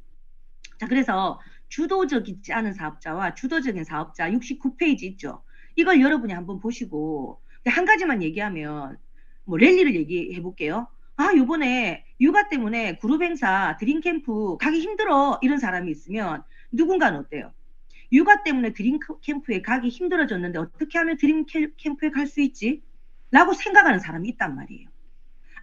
자, 그래서 주도적이지 않은 사업자와 주도적인 사업자 69페이지 있죠. 이걸 여러분이 한번 보시고 한 가지만 얘기하면 뭐 랠리를 얘기해 볼게요. 아, 요번에 육아 때문에 그룹 행사, 드림캠프 가기 힘들어 이런 사람이 있으면 누군가는 어때요? 육아 때문에 드림캠프에 가기 힘들어졌는데 어떻게 하면 드림캠프에 갈 수 있지? 라고 생각하는 사람이 있단 말이에요.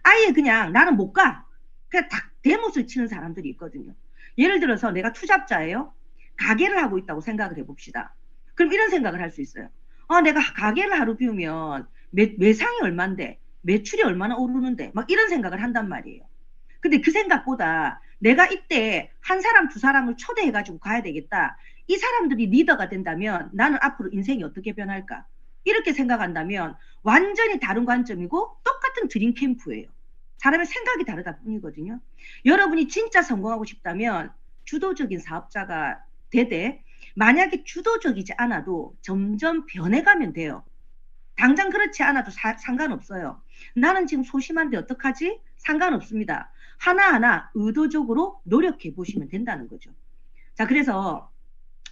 아예 그냥 나는 못 가. 그냥 딱 대못을 치는 사람들이 있거든요. 예를 들어서 내가 투잡자예요. 가게를 하고 있다고 생각을 해봅시다. 그럼 이런 생각을 할 수 있어요. 아, 내가 가게를 하루 비우면 매상이 얼만데, 매출이 얼마나 오르는데, 막 이런 생각을 한단 말이에요. 근데 그 생각보다 내가 이때 한 사람, 두 사람을 초대해가지고 가야 되겠다. 이 사람들이 리더가 된다면 나는 앞으로 인생이 어떻게 변할까? 이렇게 생각한다면 완전히 다른 관점이고 똑같은 드림캠프예요. 사람의 생각이 다르다 뿐이거든요. 여러분이 진짜 성공하고 싶다면 주도적인 사업자가 되되, 만약에 주도적이지 않아도 점점 변해가면 돼요. 당장 그렇지 않아도 상관없어요. 나는 지금 소심한데 어떡하지? 상관없습니다. 하나하나 의도적으로 노력해 보시면 된다는 거죠. 자, 그래서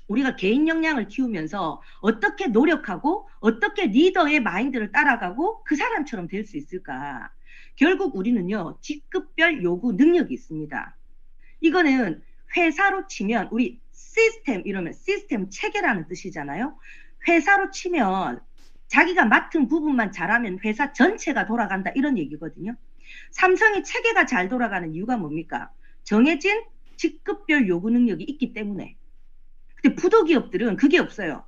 우리가 개인 역량을 키우면서 어떻게 노력하고 어떻게 리더의 마인드를 따라가고 그 사람처럼 될 수 있을까? 결국 우리는요, 직급별 요구 능력이 있습니다. 이거는 회사로 치면 우리 시스템, 이러면 시스템 체계라는 뜻이잖아요. 회사로 치면 자기가 맡은 부분만 잘하면 회사 전체가 돌아간다 이런 얘기거든요. 삼성이 체계가 잘 돌아가는 이유가 뭡니까? 정해진 직급별 요구 능력이 있기 때문에. 근데 부도기업들은 그게 없어요.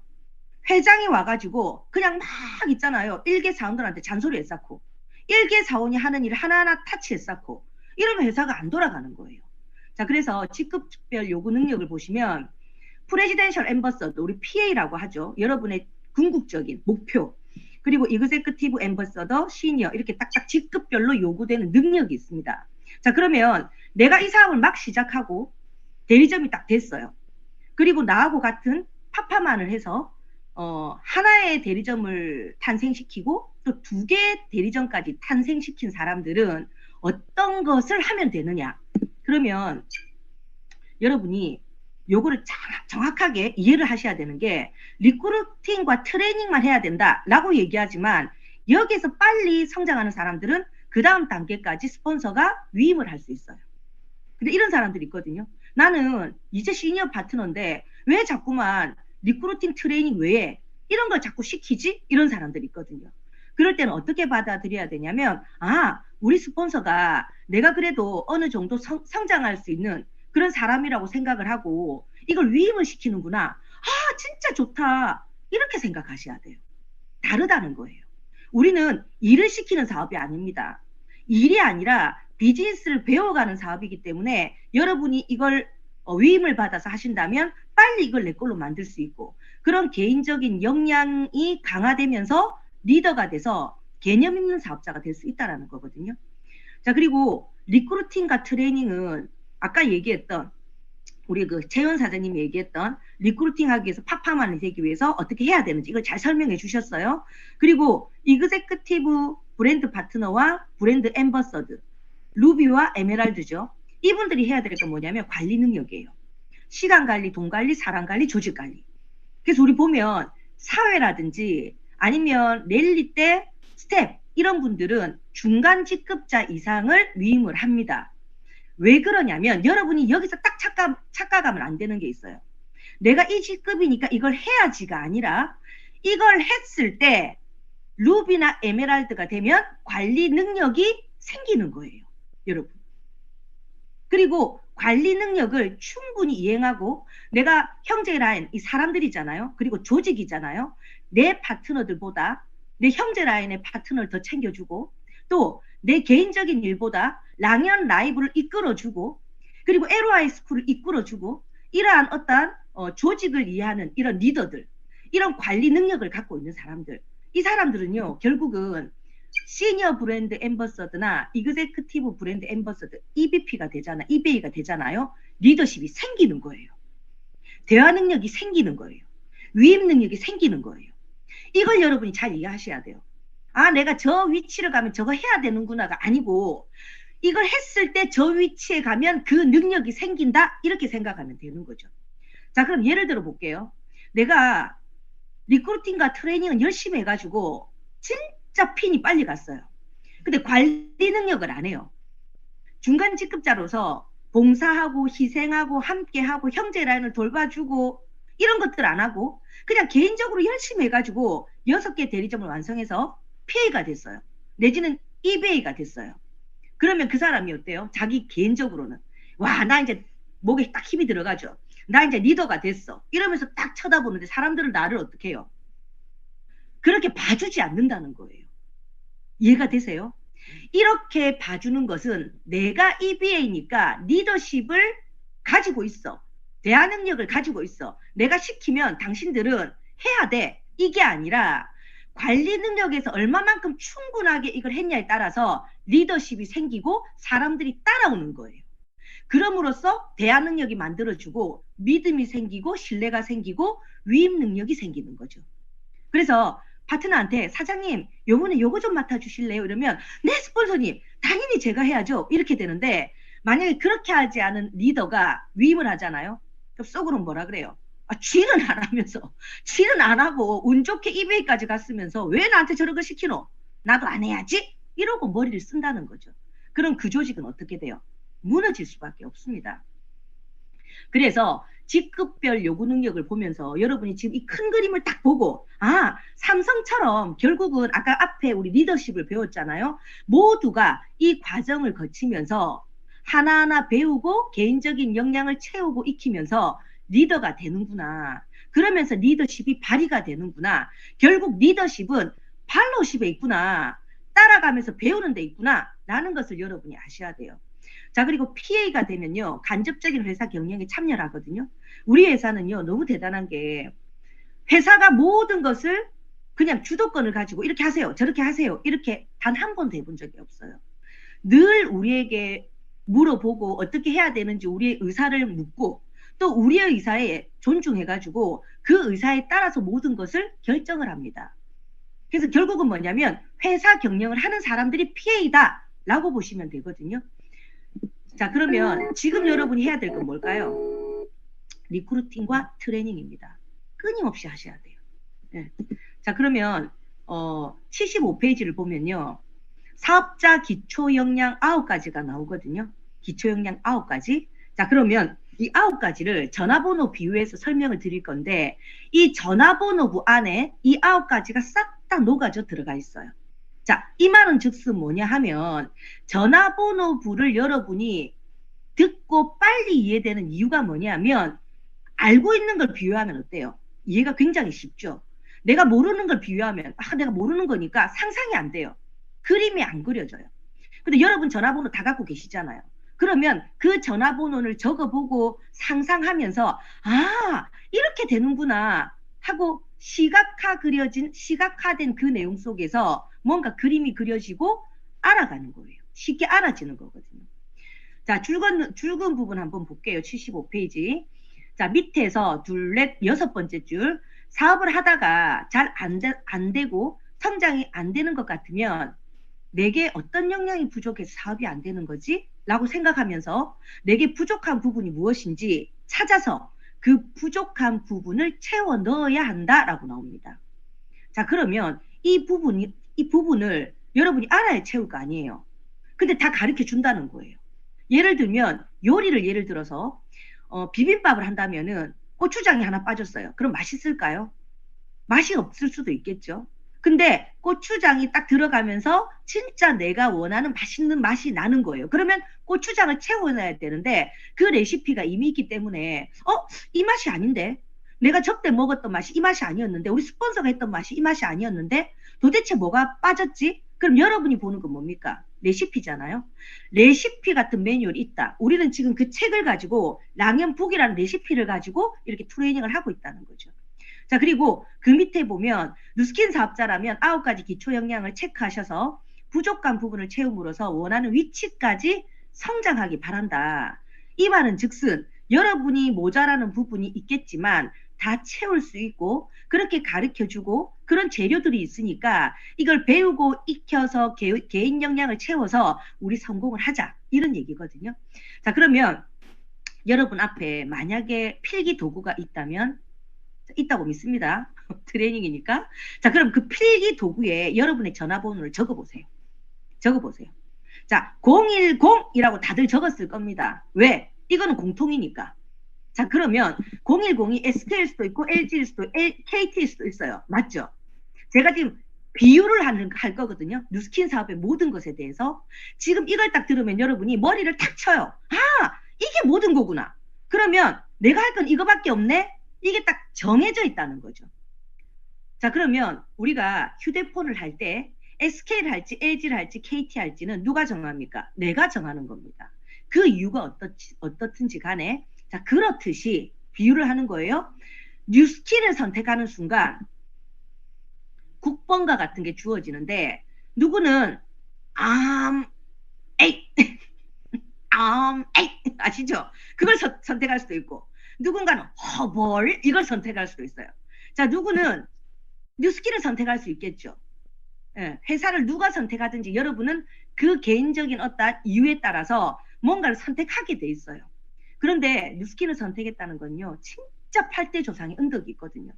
회장이 와가지고 그냥 막 있잖아요. 일개 사원들한테 잔소리 했었고, 일개 사원이 하는 일 하나하나 타치했었고, 이러면 회사가 안 돌아가는 거예요. 자, 그래서 직급별 요구 능력을 보시면 프레지덴셜 엠버서더, 우리 PA라고 하죠. 여러분의 궁극적인 목표, 그리고 이그제큐티브 엠버서더, 시니어, 이렇게 딱딱 직급별로 요구되는 능력이 있습니다. 자, 그러면 내가 이 사업을 막 시작하고 대리점이 딱 됐어요. 그리고 나하고 같은 파파만을 해서 하나의 대리점을 탄생시키고 또 2개 대리점까지 탄생시킨 사람들은 어떤 것을 하면 되느냐? 그러면 여러분이 요거를 정확하게 이해를 하셔야 되는 게, 리크루팅과 트레이닝만 해야 된다라고 얘기하지만 여기에서 빨리 성장하는 사람들은 그 다음 단계까지 스폰서가 위임을 할 수 있어요. 근데 이런 사람들이 있거든요. 나는 이제 시니어 파트너인데 왜 자꾸만 리크루팅 트레이닝 외에 이런 걸 자꾸 시키지? 이런 사람들이 있거든요. 그럴 때는 어떻게 받아들여야 되냐면, 아, 우리 스폰서가 내가 그래도 어느 정도 성장할 수 있는 그런 사람이라고 생각을 하고 이걸 위임을 시키는구나. 아, 진짜 좋다. 이렇게 생각하셔야 돼요. 다르다는 거예요. 우리는 일을 시키는 사업이 아닙니다. 일이 아니라 비즈니스를 배워가는 사업이기 때문에 여러분이 이걸 위임을 받아서 하신다면 빨리 이걸 내 걸로 만들 수 있고, 그런 개인적인 역량이 강화되면서 리더가 돼서 개념 있는 사업자가 될 수 있다는 거거든요. 자, 그리고 리크루팅과 트레이닝은 아까 얘기했던 우리 그 채연 사장님이 얘기했던 리크루팅 하기 위해서 팍팍만이 되기 위해서 어떻게 해야 되는지 이걸 잘 설명해 주셨어요. 그리고 이그제큐티브 브랜드 파트너와 브랜드 앰버서드, 루비와 에메랄드죠. 이분들이 해야 될 건 뭐냐면 관리 능력이에요. 시간 관리, 돈 관리, 사람 관리, 조직 관리. 그래서 우리 보면 사회라든지 아니면 랠리 때 스텝 이런 분들은 중간 직급자 이상을 위임을 합니다. 왜 그러냐면 여러분이 여기서 딱 착각하면 안 되는 게 있어요. 내가 이 직급이니까 이걸 해야지가 아니라 이걸 했을 때 루비나 에메랄드가 되면 관리 능력이 생기는 거예요. 여러분. 그리고 관리 능력을 충분히 이행하고 내가 형제 라인 이 사람들이잖아요. 그리고 조직이잖아요. 내 파트너들보다 내 형제 라인의 파트너를 더 챙겨주고 또 내 개인적인 일보다 랑연 라이브를 이끌어주고 그리고 LOI 스쿨을 이끌어주고 이러한 어떤 조직을 이해하는 이런 리더들 이런 관리 능력을 갖고 있는 사람들 이 사람들은요 결국은 시니어 브랜드 앰버서드나 이그제큐티브 브랜드 앰버서드 EBP가 되잖아 EBA가 되잖아요. 리더십이 생기는 거예요. 대화 능력이 생기는 거예요. 위임 능력이 생기는 거예요. 이걸 여러분이 잘 이해하셔야 돼요. 아, 내가 저 위치를 가면 저거 해야 되는구나가 아니고 이걸 했을 때 저 위치에 가면 그 능력이 생긴다 이렇게 생각하면 되는 거죠. 자, 그럼 예를 들어 볼게요. 내가 리크루팅과 트레이닝은 열심히 해가지고 진짜 핀이 빨리 갔어요. 근데 관리 능력을 안 해요. 중간 직급자로서 봉사하고 희생하고 함께하고 형제 라인을 돌봐주고 이런 것들 안 하고 그냥 개인적으로 열심히 해가지고 6개 대리점을 완성해서 PA가 됐어요. 내지는 EBA가 됐어요. 그러면 그 사람이 어때요? 자기 개인적으로는 와, 나 이제 목에 딱 힘이 들어가죠. 나 이제 리더가 됐어. 이러면서 딱 쳐다보는데 사람들은 나를 어떻게 해요? 그렇게 봐주지 않는다는 거예요. 이해가 되세요? 이렇게 봐주는 것은 내가 EBA니까 리더십을 가지고 있어. 대화 능력을 가지고 있어. 내가 시키면 당신들은 해야 돼. 이게 아니라 관리 능력에서 얼마만큼 충분하게 이걸 했냐에 따라서 리더십이 생기고 사람들이 따라오는 거예요. 그럼으로써 대화 능력이 만들어지고 믿음이 생기고 신뢰가 생기고 위임 능력이 생기는 거죠. 그래서 파트너한테 사장님 요번에 요거 좀 맡아주실래요? 이러면 네 스폰서님 당연히 제가 해야죠. 이렇게 되는데 만약에 그렇게 하지 않은 리더가 위임을 하잖아요. 그럼 속으로는 뭐라 그래요? 아, 쥐는 안 하면서 쥐는 안 하고 운 좋게 eBay까지 갔으면서 왜 나한테 저런 거 시키노? 나도 안 해야지? 이러고 머리를 쓴다는 거죠. 그럼 그 조직은 어떻게 돼요? 무너질 수밖에 없습니다. 그래서 직급별 요구 능력을 보면서 여러분이 지금 이 큰 그림을 딱 보고 아, 삼성처럼 결국은 아까 앞에 우리 리더십을 배웠잖아요. 모두가 이 과정을 거치면서 하나하나 배우고 개인적인 역량을 채우고 익히면서 리더가 되는구나. 그러면서 리더십이 발휘가 되는구나. 결국 리더십은 팔로우십에 있구나. 따라가면서 배우는 데 있구나. 라는 것을 여러분이 아셔야 돼요. 자, 그리고 PA가 되면요. 간접적인 회사 경영에 참여를 하거든요. 우리 회사는요. 너무 대단한 게 회사가 모든 것을 그냥 주도권을 가지고 이렇게 하세요. 저렇게 하세요. 이렇게 단 한 번도 해본 적이 없어요. 늘 우리에게 물어보고 어떻게 해야 되는지 우리의 의사를 묻고 또 우리의 의사에 존중해가지고 그 의사에 따라서 모든 것을 결정을 합니다. 그래서 결국은 뭐냐면 회사 경영을 하는 사람들이 PA다 라고 보시면 되거든요. 자, 그러면 지금 여러분이 해야 될 건 뭘까요? 리크루팅과 트레이닝입니다. 끊임없이 하셔야 돼요. 네. 자, 그러면 75페이지를 보면요. 사업자 기초 역량 9가지가 나오거든요. 기초 역량 9가지. 자, 그러면 이 9가지를 전화번호 비유해서 설명을 드릴 건데 이 전화번호부 안에 이 9가지가 싹 다 녹아져 들어가 있어요. 자, 이 말은 즉슨 뭐냐 하면 전화번호부를 여러분이 듣고 빨리 이해되는 이유가 뭐냐면 알고 있는 걸 비유하면 어때요? 이해가 굉장히 쉽죠. 내가 모르는 걸 비유하면 내가 모르는 거니까 상상이 안 돼요. 그림이 안 그려져요. 근데 여러분 전화번호 다 갖고 계시잖아요. 그러면 그 전화번호를 적어보고 상상하면서 아, 이렇게 되는구나. 하고 시각화된 그 내용 속에서 뭔가 그림이 그려지고 알아가는 거예요. 쉽게 알아지는 거거든요. 자, 줄근 부분 한번 볼게요. 75페이지. 자, 밑에서 둘, 넷, 여섯 번째 줄. 사업을 하다가 잘 안 되고 성장이 안 되는 것 같으면 내게 어떤 역량이 부족해서 사업이 안 되는 거지? 라고 생각하면서 내게 부족한 부분이 무엇인지 찾아서 그 부족한 부분을 채워 넣어야 한다라고 나옵니다. 자, 그러면 이 부분을 여러분이 알아야 채울 거 아니에요. 근데 다 가르쳐 준다는 거예요. 예를 들면 요리를 예를 들어서 비빔밥을 한다면은 고추장이 하나 빠졌어요. 그럼 맛있을까요? 맛이 없을 수도 있겠죠. 근데 고추장이 딱 들어가면서 진짜 내가 원하는 맛있는 맛이 나는 거예요. 그러면 고추장을 채워놔야 되는데 그 레시피가 이미 있기 때문에 이 맛이 아닌데, 내가 저때 먹었던 맛이 이 맛이 아니었는데, 우리 스폰서가 했던 맛이 이 맛이 아니었는데 도대체 뭐가 빠졌지? 그럼 여러분이 보는 건 뭡니까? 레시피잖아요. 레시피 같은 매뉴얼이 있다. 우리는 지금 그 책을 가지고 랑연북이라는 레시피를 가지고 이렇게 트레이닝을 하고 있다는 거죠. 자, 그리고 그 밑에 보면 누스킨 사업자라면 9가지 기초 역량을 체크하셔서 부족한 부분을 채움으로써 원하는 위치까지 성장하기 바란다. 이 말은 즉슨 여러분이 모자라는 부분이 있겠지만 다 채울 수 있고 그렇게 가르쳐주고 그런 재료들이 있으니까 이걸 배우고 익혀서 개인 역량을 채워서 우리 성공을 하자, 이런 얘기거든요. 자, 그러면 여러분 앞에 만약에 필기 도구가 있다고 믿습니다. 트레이닝이니까. 자, 그럼 그 필기 도구에 여러분의 전화번호를 적어보세요. 자, 010이라고 다들 적었을 겁니다. 왜? 이거는 공통이니까. 자, 그러면 010이 SK일 수도 있고 LG일 수도 KT일 수도 있어요. 맞죠? 제가 지금 비유를 할 거거든요. 누스킨 사업의 모든 것에 대해서. 지금 이걸 딱 들으면 여러분이 머리를 탁 쳐요. 아, 이게 모든 거구나. 그러면 내가 할 건 이거밖에 없네? 이게 딱 정해져 있다는 거죠. 자, 그러면 우리가 휴대폰을 할 때 SK를 할지 LG를 할지 KT 할지는 누가 정합니까? 내가 정하는 겁니다. 그 이유가 어떻든지 간에, 자, 그렇듯이 비유를 하는 거예요. 뉴스킨을 선택하는 순간 국번과 같은 게 주어지는데 누구는 에이 아시죠? 그걸 선택할 수도 있고 누군가는 허벌 이걸 선택할 수도 있어요. 자, 누구는 뉴스킨을 선택할 수 있겠죠. 예, 회사를 누가 선택하든지 여러분은 그 개인적인 어떤 이유에 따라서 뭔가를 선택하게 돼 있어요. 그런데 뉴스킨을 선택했다는 건요, 진짜 8대 조상의 은덕이 있거든요.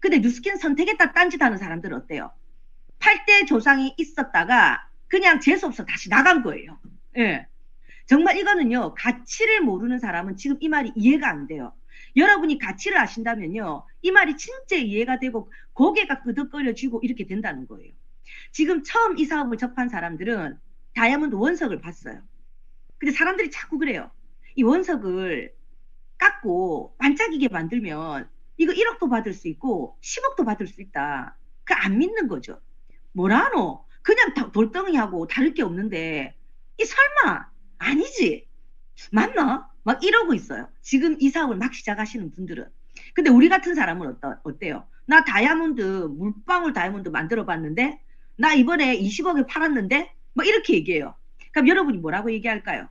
근데 뉴스킨 선택했다 딴짓하는 사람들은 어때요? 8대 조상이 있었다가 그냥 재수없어 다시 나간 거예요. 예. 정말 이거는요, 가치를 모르는 사람은 지금 이 말이 이해가 안 돼요. 여러분이 가치를 아신다면요, 이 말이 진짜 이해가 되고 고개가 끄덕거려지고 이렇게 된다는 거예요. 지금 처음 이 사업을 접한 사람들은 다이아몬드 원석을 봤어요. 근데 사람들이 자꾸 그래요. 이 원석을 깎고 반짝이게 만들면 이거 1억도 받을 수 있고 10억도 받을 수 있다. 그 안 믿는 거죠. 뭐라노? 그냥 돌덩이하고 다를 게 없는데 이 설마 아니지? 맞나? 막 이러고 있어요. 지금 이 사업을 막 시작하시는 분들은. 근데 우리 같은 사람은 어때요? 나 물방울 다이아몬드 만들어 봤는데 나 이번에 20억에 팔았는데 뭐 이렇게 얘기해요. 그럼 여러분이 뭐라고 얘기할까요?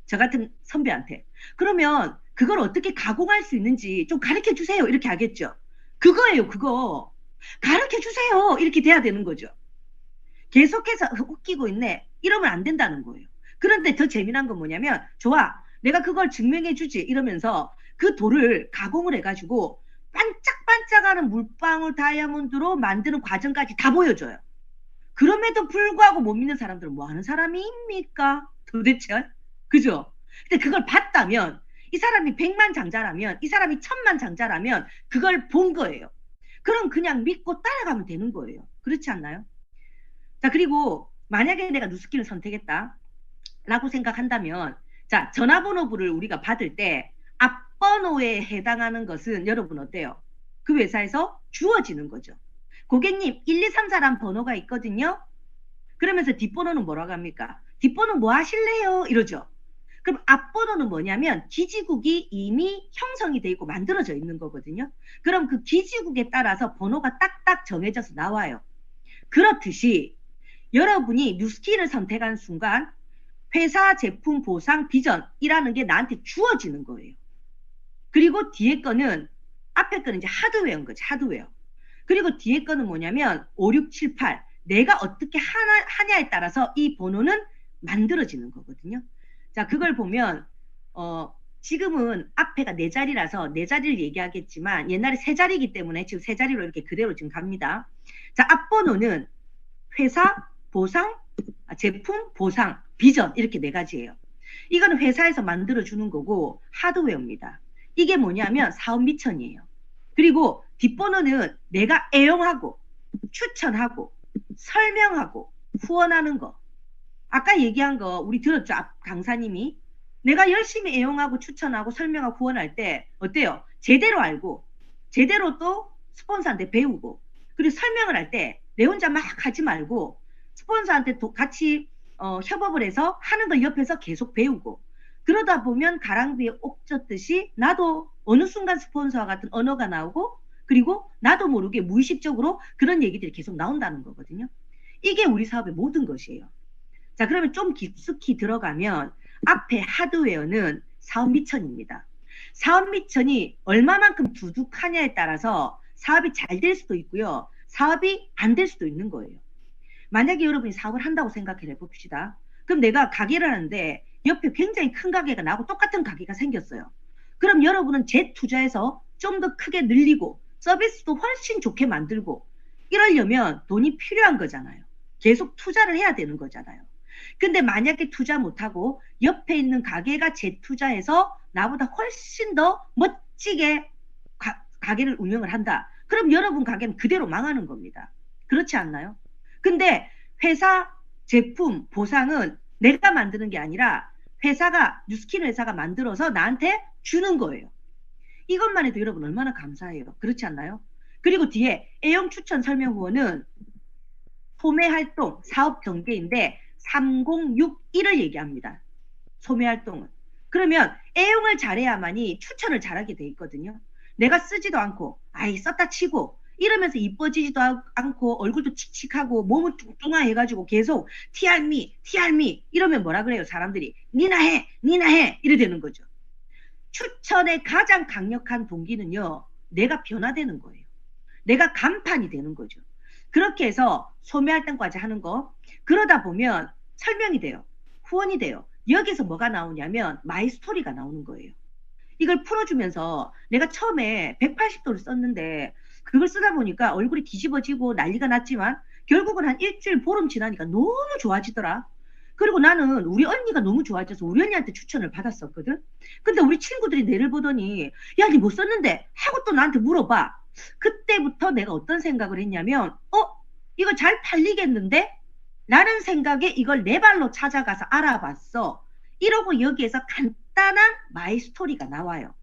저 같은 선배한테. 그러면 그걸 어떻게 가공할 수 있는지 좀 가르쳐 주세요. 이렇게 하겠죠. 그거예요, 그거. 가르쳐 주세요. 이렇게 돼야 되는 거죠. 계속해서 웃기고 있네. 이러면 안 된다는 거예요. 그런데 더 재미난 건 뭐냐면, 좋아, 내가 그걸 증명해 주지. 이러면서 그 돌을 가공을 해가지고 반짝반짝하는 물방울 다이아몬드로 만드는 과정까지 다 보여줘요. 그럼에도 불구하고 못 믿는 사람들은 뭐 하는 사람입니까? 도대체? 그죠? 근데 그걸 봤다면, 이 사람이 100만 장자라면, 이 사람이 1000만 장자라면 그걸 본 거예요. 그럼 그냥 믿고 따라가면 되는 거예요. 그렇지 않나요? 자, 그리고 만약에 내가 누스킨을 선택했다 라고 생각한다면, 자, 전화번호부를 우리가 받을 때 앞번호에 해당하는 것은 여러분 어때요? 그 회사에서 주어지는 거죠. 고객님 1, 2, 3, 4란 번호가 있거든요. 그러면서 뒷번호는 뭐라고 합니까? 뒷번호 뭐 하실래요? 이러죠. 그럼 앞번호는 뭐냐면 기지국이 이미 형성이 돼 있고 만들어져 있는 거거든요. 그럼 그 기지국에 따라서 번호가 딱딱 정해져서 나와요. 그렇듯이 여러분이 뉴스킨을 선택한 순간 회사, 제품, 보상, 비전이라는 게 나한테 주어지는 거예요. 그리고 뒤에 거는, 앞에 거는 이제 하드웨어인 거지, 하드웨어. 그리고 뒤에 거는 뭐냐면 5, 6, 7, 8 내가 어떻게 하냐에 따라서 이 번호는 만들어지는 거거든요. 자, 그걸 보면 지금은 앞에가 네 자리라서 네 자리를 얘기하겠지만 옛날에 세 자리이기 때문에 지금 세 자리로 이렇게 그대로 지금 갑니다. 자, 앞번호는 회사, 보상, 제품, 보상, 비전 이렇게 네 가지예요. 이거는 회사에서 만들어주는 거고 하드웨어입니다. 이게 뭐냐면 사업 미천이에요. 그리고 뒷번호는 내가 애용하고 추천하고 설명하고 후원하는 거. 아까 얘기한 거 우리 들었죠? 강사님이. 내가 열심히 애용하고 추천하고 설명하고 후원할 때 어때요? 제대로 알고 제대로 또 스폰서한테 배우고 그리고 설명을 할 때 내 혼자 막 하지 말고 스폰서한테 같이 협업을 해서 하는 걸 옆에서 계속 배우고 그러다 보면 가랑비에 옥 젖듯이 나도 어느 순간 스폰서와 같은 언어가 나오고 그리고 나도 모르게 무의식적으로 그런 얘기들이 계속 나온다는 거거든요. 이게 우리 사업의 모든 것이에요. 자, 그러면 좀 깊숙이 들어가면 앞에 하드웨어는 사업 미천입니다. 사업 미천이 얼마만큼 두둑하냐에 따라서 사업이 잘 될 수도 있고요. 사업이 안 될 수도 있는 거예요. 만약에 여러분이 사업을 한다고 생각해 봅시다. 그럼 내가 가게를 하는데 옆에 굉장히 큰 가게가 나고 똑같은 가게가 생겼어요. 그럼 여러분은 재투자해서 좀 더 크게 늘리고 서비스도 훨씬 좋게 만들고 이러려면 돈이 필요한 거잖아요. 계속 투자를 해야 되는 거잖아요. 근데 만약에 투자 못하고 옆에 있는 가게가 재투자해서 나보다 훨씬 더 멋지게 가게를 운영을 한다. 그럼 여러분 가게는 그대로 망하는 겁니다. 그렇지 않나요? 근데 회사, 제품, 보상은 내가 만드는 게 아니라 회사가, 뉴스킨 회사가 만들어서 나한테 주는 거예요. 이것만 해도 여러분 얼마나 감사해요. 그렇지 않나요? 그리고 뒤에 애용 추천 설명 후원은 소매 활동, 사업 경계인데 3061을 얘기합니다. 소매 활동은. 그러면 애용을 잘해야만이 추천을 잘하게 돼 있거든요. 내가 쓰지도 않고 아이 썼다 치고 이러면서 이뻐지지도 않고 얼굴도 칙칙하고 몸은 뚱뚱해가지고 계속 TRME 이러면 뭐라 그래요 사람들이. 니나 해 이래 되는 거죠. 추천의 가장 강력한 동기는요. 내가 변화되는 거예요. 내가 간판이 되는 거죠. 그렇게 해서 소매활동까지 하는 거. 그러다 보면 설명이 돼요. 후원이 돼요. 여기서 뭐가 나오냐면 마이 스토리가 나오는 거예요. 이걸 풀어주면서 내가 처음에 180도를 썼는데 그걸 쓰다 보니까 얼굴이 뒤집어지고 난리가 났지만 결국은 한 일주일 보름 지나니까 너무 좋아지더라. 그리고 나는 우리 언니가 너무 좋아져서 우리 언니한테 추천을 받았었거든. 근데 우리 친구들이 내를 보더니 야, 니 못 썼는데? 하고 또 나한테 물어봐. 그때부터 내가 어떤 생각을 했냐면 이거 잘 팔리겠는데? 라는 생각에 이걸 내 발로 찾아가서 알아봤어. 이러고 여기에서 간단한 마이 스토리가 나와요.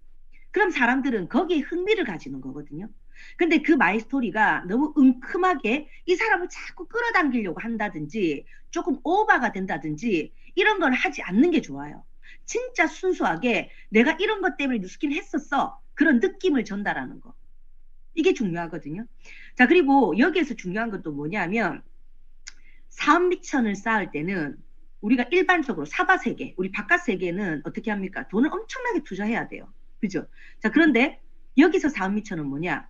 그럼 사람들은 거기에 흥미를 가지는 거거든요. 근데 그 마이 스토리가 너무 은큼하게 이 사람을 자꾸 끌어당기려고 한다든지 조금 오버가 된다든지 이런 걸 하지 않는 게 좋아요. 진짜 순수하게 내가 이런 것 때문에 뉴스킨 했었어. 그런 느낌을 전달하는 거. 이게 중요하거든요. 자, 그리고 여기에서 중요한 것도 뭐냐면 사업 미천을 쌓을 때는 우리가 일반적으로 사바세계, 우리 바깥 세계는 어떻게 합니까? 돈을 엄청나게 투자해야 돼요. 그죠? 자, 그런데 여기서 사업 미천은 뭐냐?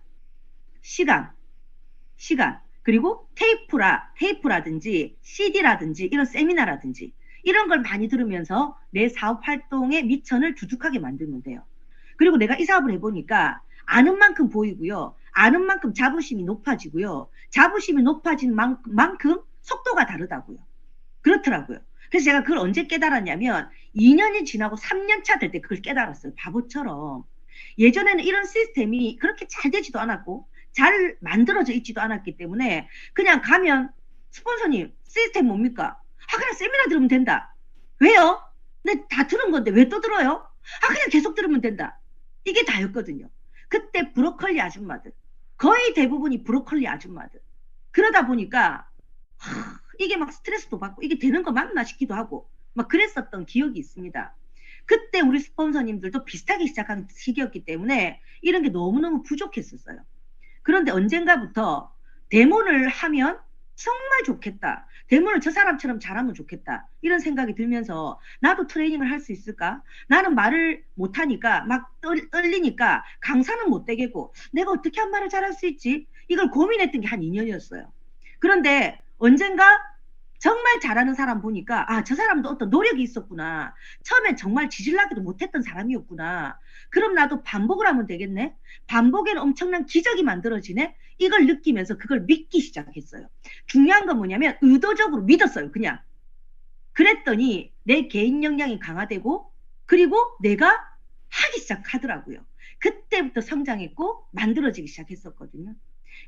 시간, 그리고 테이프라든지 CD라든지 이런 세미나라든지 이런 걸 많이 들으면서 내 사업 활동의 미천을 두둑하게 만들면 돼요. 그리고 내가 이 사업을 해보니까 아는 만큼 보이고요. 아는 만큼 자부심이 높아지고요. 자부심이 높아진 만큼 속도가 다르다고요. 그렇더라고요. 그래서 제가 그걸 언제 깨달았냐면 2년이 지나고 3년 차 될 때 그걸 깨달았어요. 바보처럼. 예전에는 이런 시스템이 그렇게 잘 되지도 않았고 잘 만들어져 있지도 않았기 때문에 그냥 가면 스폰서님 시스템 뭡니까? 그냥 세미나 들으면 된다. 왜요? 근데 다 들은 건데 왜 또 들어요? 그냥 계속 들으면 된다. 이게 다였거든요. 그때 브로콜리 아줌마들 거의 대부분이 브로콜리 아줌마들 그러다 보니까 이게 막 스트레스도 받고 이게 되는 거 맞나 싶기도 하고 막 그랬었던 기억이 있습니다. 그때 우리 스폰서님들도 비슷하게 시작한 시기였기 때문에 이런 게 너무너무 부족했었어요. 그런데 언젠가부터 데모를 하면 정말 좋겠다. 데모를 저 사람처럼 잘하면 좋겠다. 이런 생각이 들면서 나도 트레이닝을 할 수 있을까? 나는 말을 못하니까 막 떨리니까 강사는 못 되겠고 내가 어떻게 한 말을 잘할 수 있지? 이걸 고민했던 게 한 2년이었어요. 그런데 언젠가 정말 잘하는 사람 보니까 아, 저 사람도 어떤 노력이 있었구나. 처음엔 정말 지질나기도 못했던 사람이었구나. 그럼 나도 반복을 하면 되겠네. 반복에는 엄청난 기적이 만들어지네. 이걸 느끼면서 그걸 믿기 시작했어요. 중요한 건 뭐냐면 의도적으로 믿었어요. 그냥. 그랬더니 내 개인 역량이 강화되고 그리고 내가 하기 시작하더라고요. 그때부터 성장했고 만들어지기 시작했었거든요.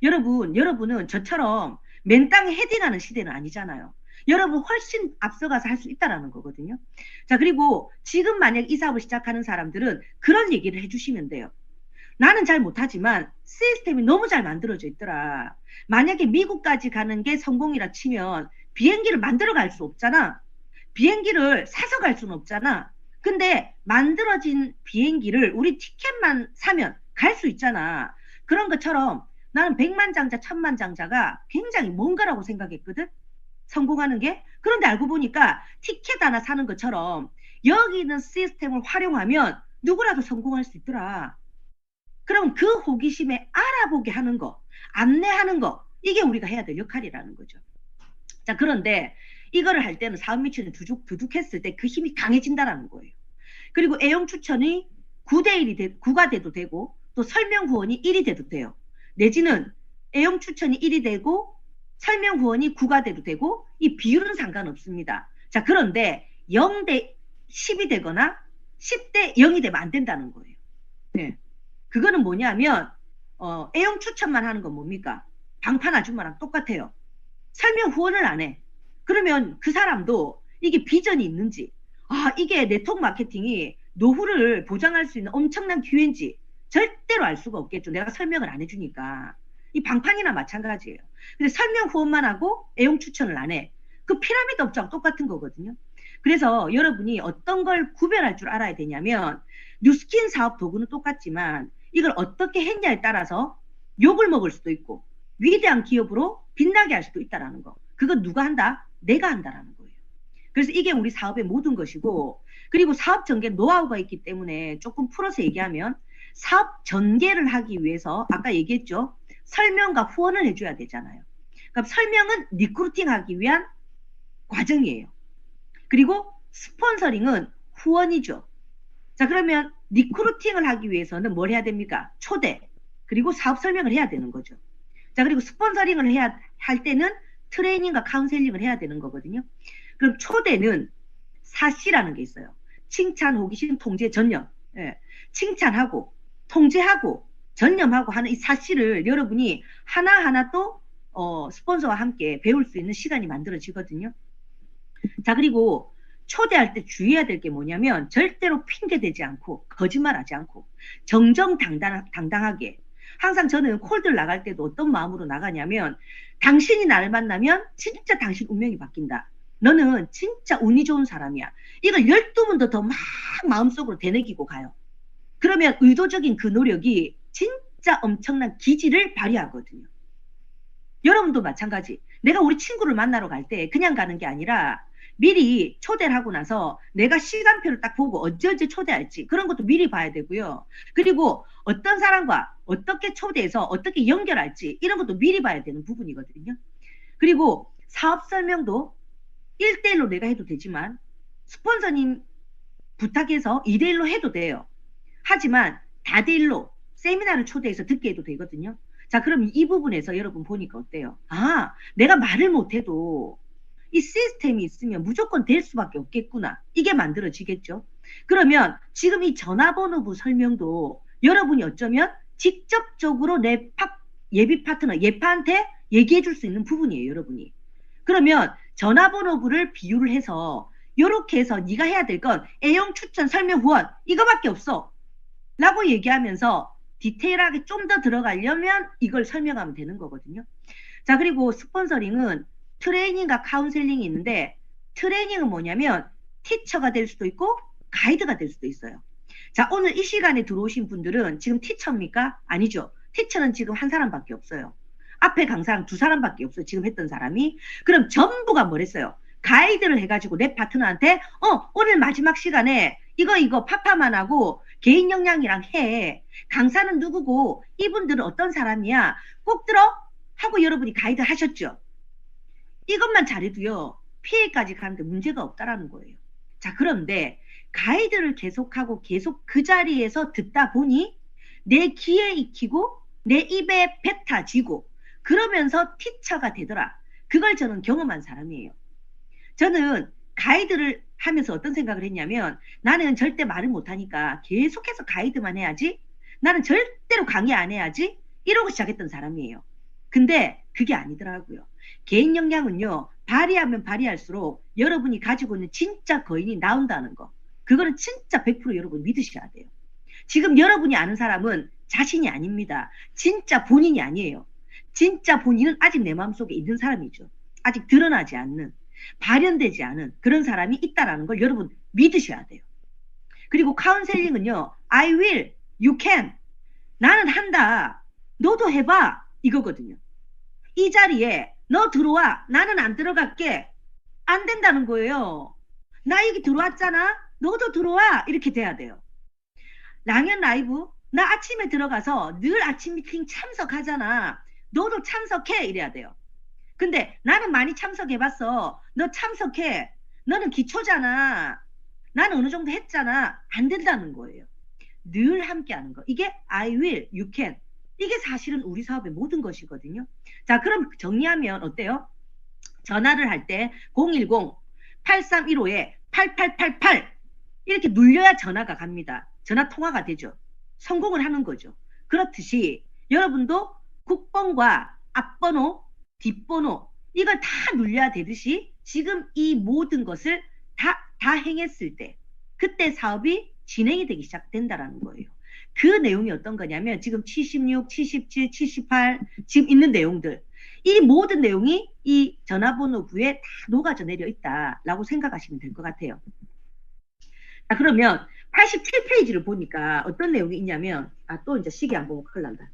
여러분은 저처럼 맨 땅에 헤딩하는 시대는 아니잖아요. 여러분 훨씬 앞서가서 할 수 있다라는 거거든요. 자, 그리고 지금 만약 이 사업을 시작하는 사람들은 그런 얘기를 해주시면 돼요. 나는 잘 못하지만 시스템이 너무 잘 만들어져 있더라. 만약에 미국까지 가는 게 성공이라 치면 비행기를 만들어 갈 수 없잖아. 비행기를 사서 갈 수는 없잖아. 근데 만들어진 비행기를 우리 티켓만 사면 갈 수 있잖아. 그런 것처럼 나는 백만장자, 천만장자가 굉장히 뭔가라고 생각했거든. 성공하는 게. 그런데 알고 보니까 티켓 하나 사는 것처럼 여기 있는 시스템을 활용하면 누구라도 성공할 수 있더라. 그럼 그 호기심에 알아보게 하는 거, 안내하는 거, 이게 우리가 해야 될 역할이라는 거죠. 자, 그런데 이거를 할 때는 사업 미션을 두둑했을 때 그 힘이 강해진다라는 거예요. 그리고 애용 추천이 9대1이 9가 돼도 되고 또 설명 후원이 1이 돼도 돼요. 내지는 애용 추천이 1이 되고 설명 후원이 9가 돼도 되고 이 비율은 상관없습니다. 자, 그런데 0대 10이 되거나 10대 0이 되면 안 된다는 거예요. 네. 그거는 뭐냐면 애용 추천만 하는 건 뭡니까? 방판 아줌마랑 똑같아요. 설명 후원을 안 해. 그러면 그 사람도 이게 비전이 있는지, 아, 이게 네트워크 마케팅이 노후를 보장할 수 있는 엄청난 기회인지 절대로 알 수가 없겠죠. 내가 설명을 안 해주니까. 이 방판이나 마찬가지예요. 근데 설명 후원만 하고 애용 추천을 안 해. 그 피라미드 업장 똑같은 거거든요. 그래서 여러분이 어떤 걸 구별할 줄 알아야 되냐면 뉴스킨 사업 도구는 똑같지만 이걸 어떻게 했냐에 따라서 욕을 먹을 수도 있고 위대한 기업으로 빛나게 할 수도 있다는 거. 그건 누가 한다? 내가 한다라는 거예요. 그래서 이게 우리 사업의 모든 것이고, 그리고 사업 전개 노하우가 있기 때문에 조금 풀어서 얘기하면 사업 전개를 하기 위해서 아까 얘기했죠. 설명과 후원을 해줘야 되잖아요. 그럼 설명은 리크루팅하기 위한 과정이에요. 그리고 스폰서링은 후원이죠. 자, 그러면 리크루팅을 하기 위해서는 뭘 해야 됩니까? 초대, 그리고 사업 설명을 해야 되는 거죠. 자, 그리고 스폰서링을 해야 할 때는 트레이닝과 카운셀링을 해야 되는 거거든요. 그럼 초대는 사시라는 게 있어요. 칭찬, 호기심, 통제, 전념. 예. 칭찬하고 통제하고 전념하고 하는 이 사시를 여러분이 하나하나 또 스폰서와 함께 배울 수 있는 시간이 만들어지거든요. 자, 그리고 초대할 때 주의해야 될 게 뭐냐면 절대로 핑계대지 않고 거짓말하지 않고 정정당당하게. 항상 저는 콜들 나갈 때도 어떤 마음으로 나가냐면 당신이 나를 만나면 진짜 당신 운명이 바뀐다. 너는 진짜 운이 좋은 사람이야. 이걸 12번도 더 막 마음속으로 되새기고 가요. 그러면 의도적인 그 노력이 진짜 엄청난 기질을 발휘하거든요. 여러분도 마찬가지. 내가 우리 친구를 만나러 갈 때 그냥 가는 게 아니라 미리 초대를 하고 나서 내가 시간표를 딱 보고 언제 초대할지 그런 것도 미리 봐야 되고요. 그리고 어떤 사람과 어떻게 초대해서 어떻게 연결할지 이런 것도 미리 봐야 되는 부분이거든요. 그리고 사업 설명도 1대1로 내가 해도 되지만 스폰서님 부탁해서 2대1로 해도 돼요. 하지만 다대1로 세미나를 초대해서 듣게 해도 되거든요. 자, 그럼 이 부분에서 여러분 보니까 어때요? 아, 내가 말을 못해도 이 시스템이 있으면 무조건 될 수밖에 없겠구나. 이게 만들어지겠죠. 그러면 지금 이 전화번호부 설명도 여러분이 어쩌면 직접적으로 내 예비 파트너, 예파한테 얘기해 줄 수 있는 부분이에요, 여러분이. 그러면 전화번호부를 비유를 해서 이렇게 해서 네가 해야 될 건 애용 추천 설명 후원 이거밖에 없어 라고 얘기하면서 디테일하게 좀 더 들어가려면 이걸 설명하면 되는 거거든요. 자, 그리고 스폰서링은 트레이닝과 카운셀링이 있는데 트레이닝은 뭐냐면 티처가 될 수도 있고 가이드가 될 수도 있어요. 자, 오늘 이 시간에 들어오신 분들은 지금 티처입니까? 아니죠. 티처는 지금 한 사람밖에 없어요. 앞에 강사랑 두 사람밖에 없어요. 지금 했던 사람이. 그럼 전부가 뭐랬어요? 가이드를 해가지고 내 파트너한테 오늘 마지막 시간에 이거 파파만 하고 개인 역량이랑 해. 강사는 누구고 이분들은 어떤 사람이야. 꼭 들어? 하고 여러분이 가이드 하셨죠. 이것만 잘해도요. PA까지 가는데 문제가 없다라는 거예요. 자, 그런데 가이드를 계속하고 계속 그 자리에서 듣다 보니 내 귀에 익히고 내 입에 뱉어지고 그러면서 티처가 되더라. 그걸 저는 경험한 사람이에요. 저는 가이드를 하면서 어떤 생각을 했냐면 나는 절대 말을 못하니까 계속해서 가이드만 해야지. 나는 절대로 강의 안 해야지. 이러고 시작했던 사람이에요. 근데 그게 아니더라고요. 개인 역량은요. 발휘하면 발휘할수록 여러분이 가지고 있는 진짜 거인이 나온다는 거. 그거는 진짜 100% 여러분 믿으셔야 돼요. 지금 여러분이 아는 사람은 자신이 아닙니다. 진짜 본인이 아니에요. 진짜 본인은 아직 내 마음속에 있는 사람이죠. 아직 드러나지 않는, 발현되지 않은 그런 사람이 있다는 걸 여러분 믿으셔야 돼요. 그리고 카운셀링은요. I will, you can. 나는 한다. 너도 해봐. 이거거든요. 이 자리에 너 들어와. 나는 안 들어갈게. 안 된다는 거예요. 나 여기 들어왔잖아. 너도 들어와. 이렇게 돼야 돼요. 랑연 라이브. 나 아침에 들어가서 늘 아침 미팅 참석하잖아. 너도 참석해. 이래야 돼요. 근데 나는 많이 참석해봤어. 너 참석해. 너는 기초잖아. 나는 어느 정도 했잖아. 안 된다는 거예요. 늘 함께하는 거. 이게 I will, you can. 이게 사실은 우리 사업의 모든 것이거든요. 자, 그럼 정리하면 어때요? 전화를 할 때 010-8315-8888 이렇게 눌려야 전화가 갑니다. 전화 통화가 되죠. 성공을 하는 거죠. 그렇듯이 여러분도 국번과 앞번호, 뒷번호 이걸 다 눌려야 되듯이 지금 이 모든 것을 다 행했을 때 그때 사업이 진행이 되기 시작된다라는 거예요. 그 내용이 어떤 거냐면 지금 76, 77, 78 지금 있는 내용들 이 모든 내용이 이 전화번호부에 다 녹아져 내려 있다라고 생각하시면 될 것 같아요. 자, 그러면 87페이지를 보니까 어떤 내용이 있냐면 또 이제 시계 안 보고 큰일 난다.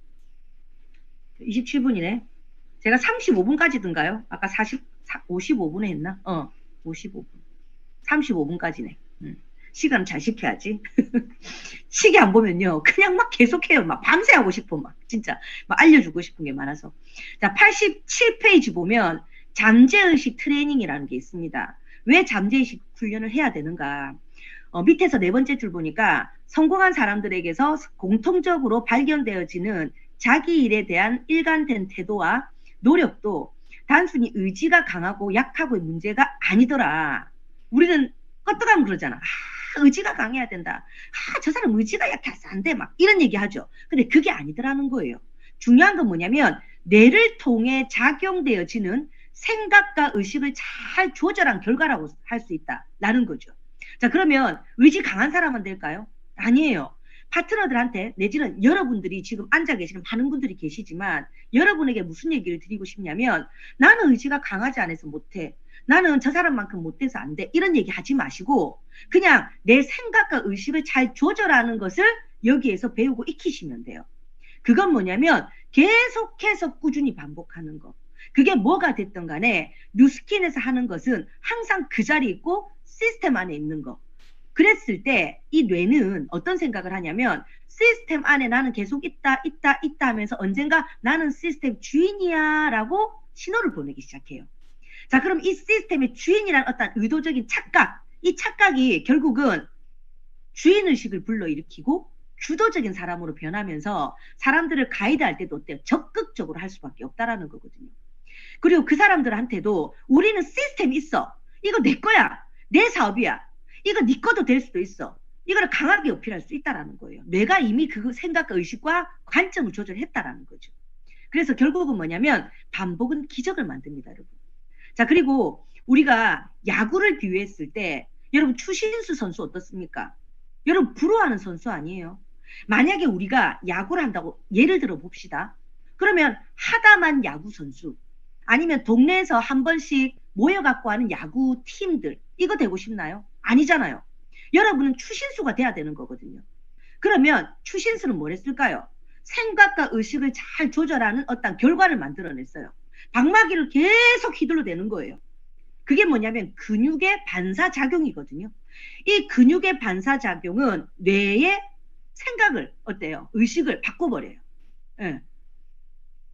27분이네. 제가 35분까지든가요? 아까 55분에 했나? 55분. 35분까지네. 시간 잘 지켜야지. 시계 안 보면요. 그냥 막 계속해요. 막 밤새 하고 싶어. 막 진짜 막 알려주고 싶은 게 많아서. 자, 87페이지 보면 잠재의식 트레이닝이라는 게 있습니다. 왜 잠재의식 훈련을 해야 되는가? 밑에서 네 번째 줄 보니까 성공한 사람들에게서 공통적으로 발견되어지는 자기 일에 대한 일관된 태도와 노력도 단순히 의지가 강하고 약하고의 문제가 아니더라. 우리는 껐더가면 그러잖아. 의지가 강해야 된다. 저 사람 의지가 약해서 안 돼. 막 이런 얘기 하죠. 근데 그게 아니더라는 거예요. 중요한 건 뭐냐면 뇌를 통해 작용되어지는 생각과 의식을 잘 조절한 결과라고 할 수 있다라는 거죠. 자, 그러면 의지 강한 사람은 될까요? 아니에요. 파트너들한테 내지는 여러분들이 지금 앉아 계시는 많은 분들이 계시지만 여러분에게 무슨 얘기를 드리고 싶냐면 나는 의지가 강하지 않아서 못해. 나는 저 사람만큼 못돼서 안 돼. 이런 얘기 하지 마시고 그냥 내 생각과 의식을 잘 조절하는 것을 여기에서 배우고 익히시면 돼요. 그건 뭐냐면 계속해서 꾸준히 반복하는 거. 그게 뭐가 됐든 간에 뉴스킨에서 하는 것은 항상 그 자리에 있고 시스템 안에 있는 거. 그랬을 때 이 뇌는 어떤 생각을 하냐면 시스템 안에 나는 계속 있다 하면서 언젠가 나는 시스템 주인이야 라고 신호를 보내기 시작해요. 자, 그럼 이 시스템의 주인이란 어떤 의도적인 착각, 이 착각이 결국은 주인의식을 불러일으키고 주도적인 사람으로 변하면서 사람들을 가이드할 때도 어때요? 적극적으로 할 수밖에 없다라는 거거든요. 그리고 그 사람들한테도 우리는 시스템이 있어. 이거 내 거야. 내 사업이야. 이거 네 거도 될 수도 있어. 이걸 강하게 어필할 수 있다라는 거예요. 내가 이미 그 생각과 의식과 관점을 조절했다라는 거죠. 그래서 결국은 뭐냐면 반복은 기적을 만듭니다, 여러분. 자, 그리고 우리가 야구를 비유했을 때 여러분 추신수 선수 어떻습니까? 여러분 부러워하는 선수 아니에요? 만약에 우리가 야구를 한다고 예를 들어 봅시다. 그러면 하다만 야구 선수 아니면 동네에서 한 번씩 모여갖고 하는 야구 팀들 이거 되고 싶나요? 아니잖아요. 여러분은 추신수가 돼야 되는 거거든요. 그러면 추신수는 뭘 했을까요? 생각과 의식을 잘 조절하는 어떤 결과를 만들어냈어요. 방마귀를 계속 휘둘러대는 거예요. 그게 뭐냐면 근육의 반사작용이거든요. 이 근육의 반사작용은 뇌의 생각을 어때요? 의식을 바꿔버려요. 예.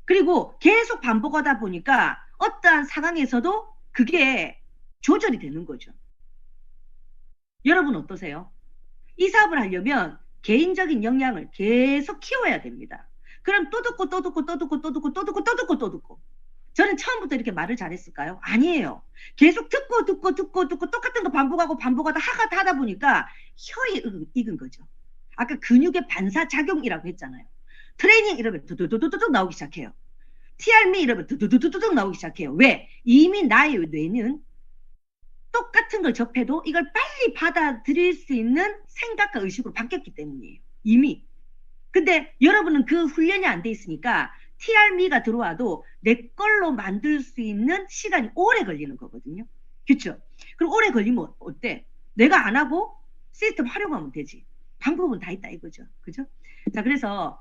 그리고 계속 반복하다 보니까 어떠한 상황에서도 그게 조절이 되는 거죠. 여러분 어떠세요? 이 사업을 하려면 개인적인 역량을 계속 키워야 됩니다. 그럼 또 듣고 또 듣고 또 듣고 또 듣고 또 듣고 또 듣고 또 듣고. 저는 처음부터 이렇게 말을 잘했을까요? 아니에요. 계속 듣고 똑같은 거 반복하다 하다 보니까 혀에 익은 거죠. 아까 근육의 반사작용이라고 했잖아요. 트레이닝 이러면 두두두두둑 나오기 시작해요. TRM이 이러면 두두두두둑 나오기 시작해요. 왜? 이미 나의 뇌는 똑같은 걸 접해도 이걸 빨리 받아들일 수 있는 생각과 의식으로 바뀌었기 때문이에요. 이미. 근데 여러분은 그 훈련이 안 돼 있으니까 TRM가 들어와도 내 걸로 만들 수 있는 시간이 오래 걸리는 거거든요. 그렇죠? 그럼 오래 걸리면 어때? 내가 안 하고 시스템 활용하면 되지. 방법은 다 있다 이거죠. 그죠? 자, 그래서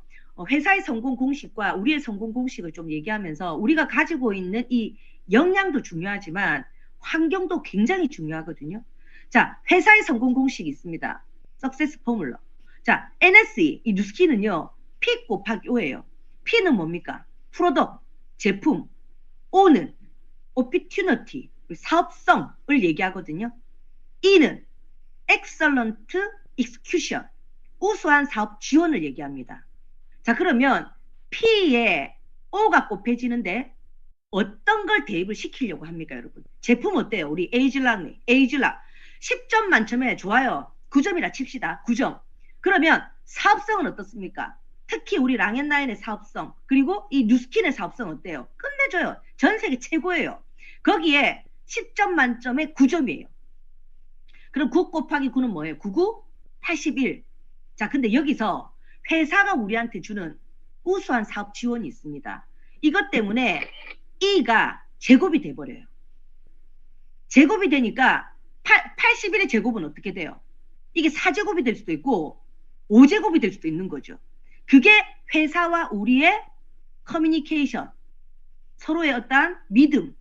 회사의 성공 공식과 우리의 성공 공식을 좀 얘기하면서 우리가 가지고 있는 이 역량도 중요하지만 환경도 굉장히 중요하거든요. 자, 회사의 성공 공식이 있습니다. Success Formula. 자, NSE, 이 뉴스키는요, P 곱하기 O예요. P는 뭡니까? 프로덕트, 제품. O는 Opportunity, 사업성을 얘기하거든요. E는 Excellent Execution, 우수한 사업 지원을 얘기합니다. 자, 그러면 P에 O가 곱해지는데 어떤 걸 대입을 시키려고 합니까, 여러분? 제품 어때요? 우리 에이즐락이 10점 만점에 좋아요. 9점이라 칩시다. 9점. 그러면 사업성은 어떻습니까? 특히 우리 랑앤라인의 사업성, 그리고 이 뉴스킨의 사업성 어때요? 끝내줘요. 전 세계 최고예요. 거기에 10점 만점에 9점이에요. 그럼 9 곱하기 9는 뭐예요? 99? 81. 자, 근데 여기서 회사가 우리한테 주는 우수한 사업 지원이 있습니다. 이것 때문에 E가 제곱이 돼버려요. 제곱이 되니까 81의 제곱은 어떻게 돼요? 이게 4제곱이 될 수도 있고 5제곱이 될 수도 있는 거죠. 그게 회사와 우리의 커뮤니케이션, 서로의 어떤 믿음,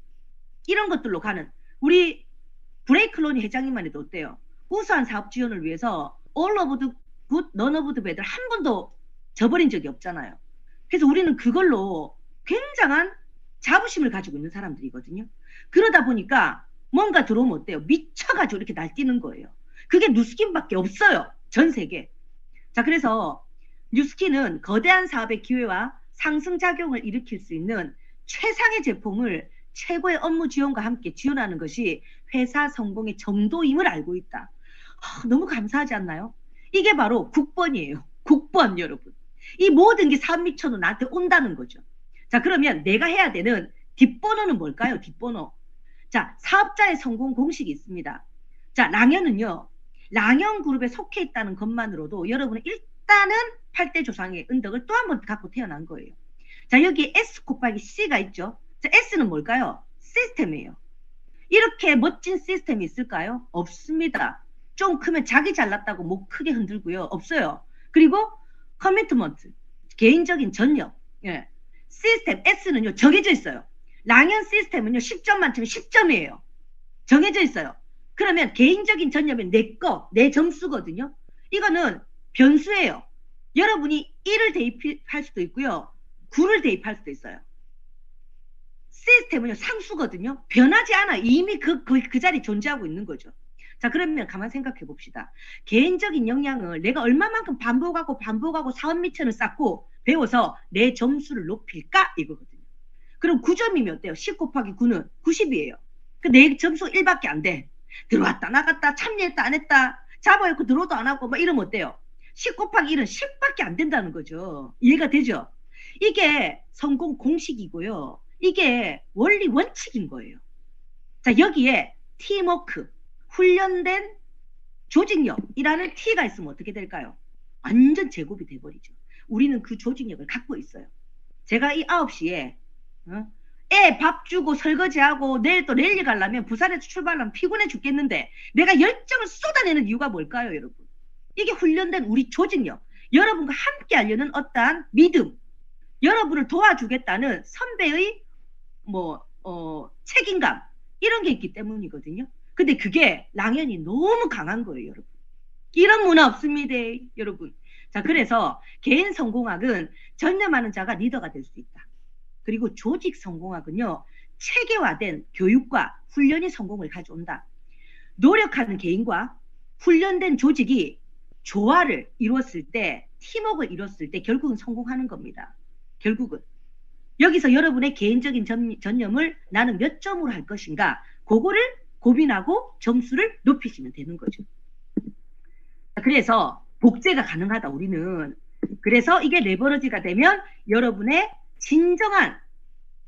이런 것들로 가는, 우리 브레이클론이 회장님만 해도 어때요? 우수한 사업 지원을 위해서 all of the good, none of the bad를 한 번도 저버린 적이 없잖아요. 그래서 우리는 그걸로 굉장한 자부심을 가지고 있는 사람들이거든요. 그러다 보니까 뭔가 들어오면 어때요? 미쳐가지고 이렇게 날뛰는 거예요. 그게 뉴스킨밖에 없어요. 전 세계. 자, 그래서 뉴스킨은 거대한 사업의 기회와 상승작용을 일으킬 수 있는 최상의 제품을 최고의 업무 지원과 함께 지원하는 것이 회사 성공의 정도임을 알고 있다. 너무 감사하지 않나요? 이게 바로 국번이에요. 국번, 여러분. 이 모든 게 사업 미천으로 나한테 온다는 거죠. 자, 그러면 내가 해야 되는 뒷번호는 뭘까요? 뒷번호. 자, 사업자의 성공 공식이 있습니다. 자, 랑연은요, 랑연그룹에 속해 있다는 것만으로도 여러분은 일단은 8대 조상의 은덕을 또 한 번 갖고 태어난 거예요. 자, 여기 S 곱하기 C가 있죠. 자, S는 뭘까요? 시스템이에요. 이렇게 멋진 시스템이 있을까요? 없습니다. 좀 크면 자기 잘났다고 목 크게 흔들고요. 없어요. 그리고 커미트먼트, 개인적인 전력. 예. 시스템 S는요, 정해져 있어요. 랑연 시스템은요, 10점 만점에 10점이에요. 정해져 있어요. 그러면 개인적인 전념은 내 거, 내 점수거든요. 이거는 변수예요. 여러분이 1을 대입할 수도 있고요. 9를 대입할 수도 있어요. 시스템은요, 상수거든요. 변하지 않아. 이미 그 자리에 존재하고 있는 거죠. 자, 그러면 가만 생각해 봅시다. 개인적인 역량을 내가 얼마만큼 반복하고 사업 미천을 쌓고 배워서 내 점수를 높일까? 이거거든요. 그럼 9점이면 어때요? 10 곱하기 9는 90이에요. 내 점수 1밖에 안 돼. 들어왔다 나갔다 참여했다 안 했다 잡아놓고 들어도 안 하고 막 이러면 어때요? 10 곱하기 1은 10밖에 안 된다는 거죠. 이해가 되죠? 이게 성공 공식이고요. 이게 원리 원칙인 거예요. 자, 여기에 팀워크, 훈련된 조직력이라는 T가 있으면 어떻게 될까요? 완전 제곱이 돼버리죠. 우리는 그 조직력을 갖고 있어요. 제가 이 9시에 애 밥 주고 설거지하고 내일 또 랠리 가려면 부산에서 출발하면 피곤해 죽겠는데 내가 열정을 쏟아내는 이유가 뭘까요, 여러분? 이게 훈련된 우리 조직력, 여러분과 함께 하려는 어떠한 믿음, 여러분을 도와주겠다는 선배의 책임감, 이런 게 있기 때문이거든요. 근데 그게 랑연이 너무 강한 거예요, 여러분. 이런 문화 없습니다, 여러분. 자, 그래서 개인 성공학은 전념하는 자가 리더가 될 수 있다. 그리고 조직 성공학은요, 체계화된 교육과 훈련이 성공을 가져온다. 노력하는 개인과 훈련된 조직이 조화를 이루었을 때, 팀워크를 이루었을 때 결국은 성공하는 겁니다. 결국은. 여기서 여러분의 개인적인 전념을 나는 몇 점으로 할 것인가, 그거를 고민하고 점수를 높이시면 되는 거죠. 그래서 복제가 가능하다, 우리는. 그래서 이게 레버러지가 되면 여러분의 진정한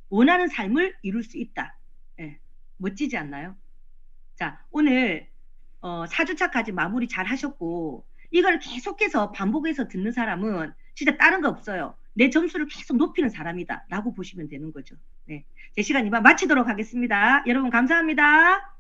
원하는 삶을 이룰 수 있다. 예, 멋지지 않나요? 자, 오늘 4주차까지 마무리 잘 하셨고, 이걸 계속해서 반복해서 듣는 사람은 진짜 다른 거 없어요. 내 점수를 계속 높이는 사람이다 라고 보시면 되는 거죠. 네, 제 시간 이만 마치도록 하겠습니다. 여러분 감사합니다.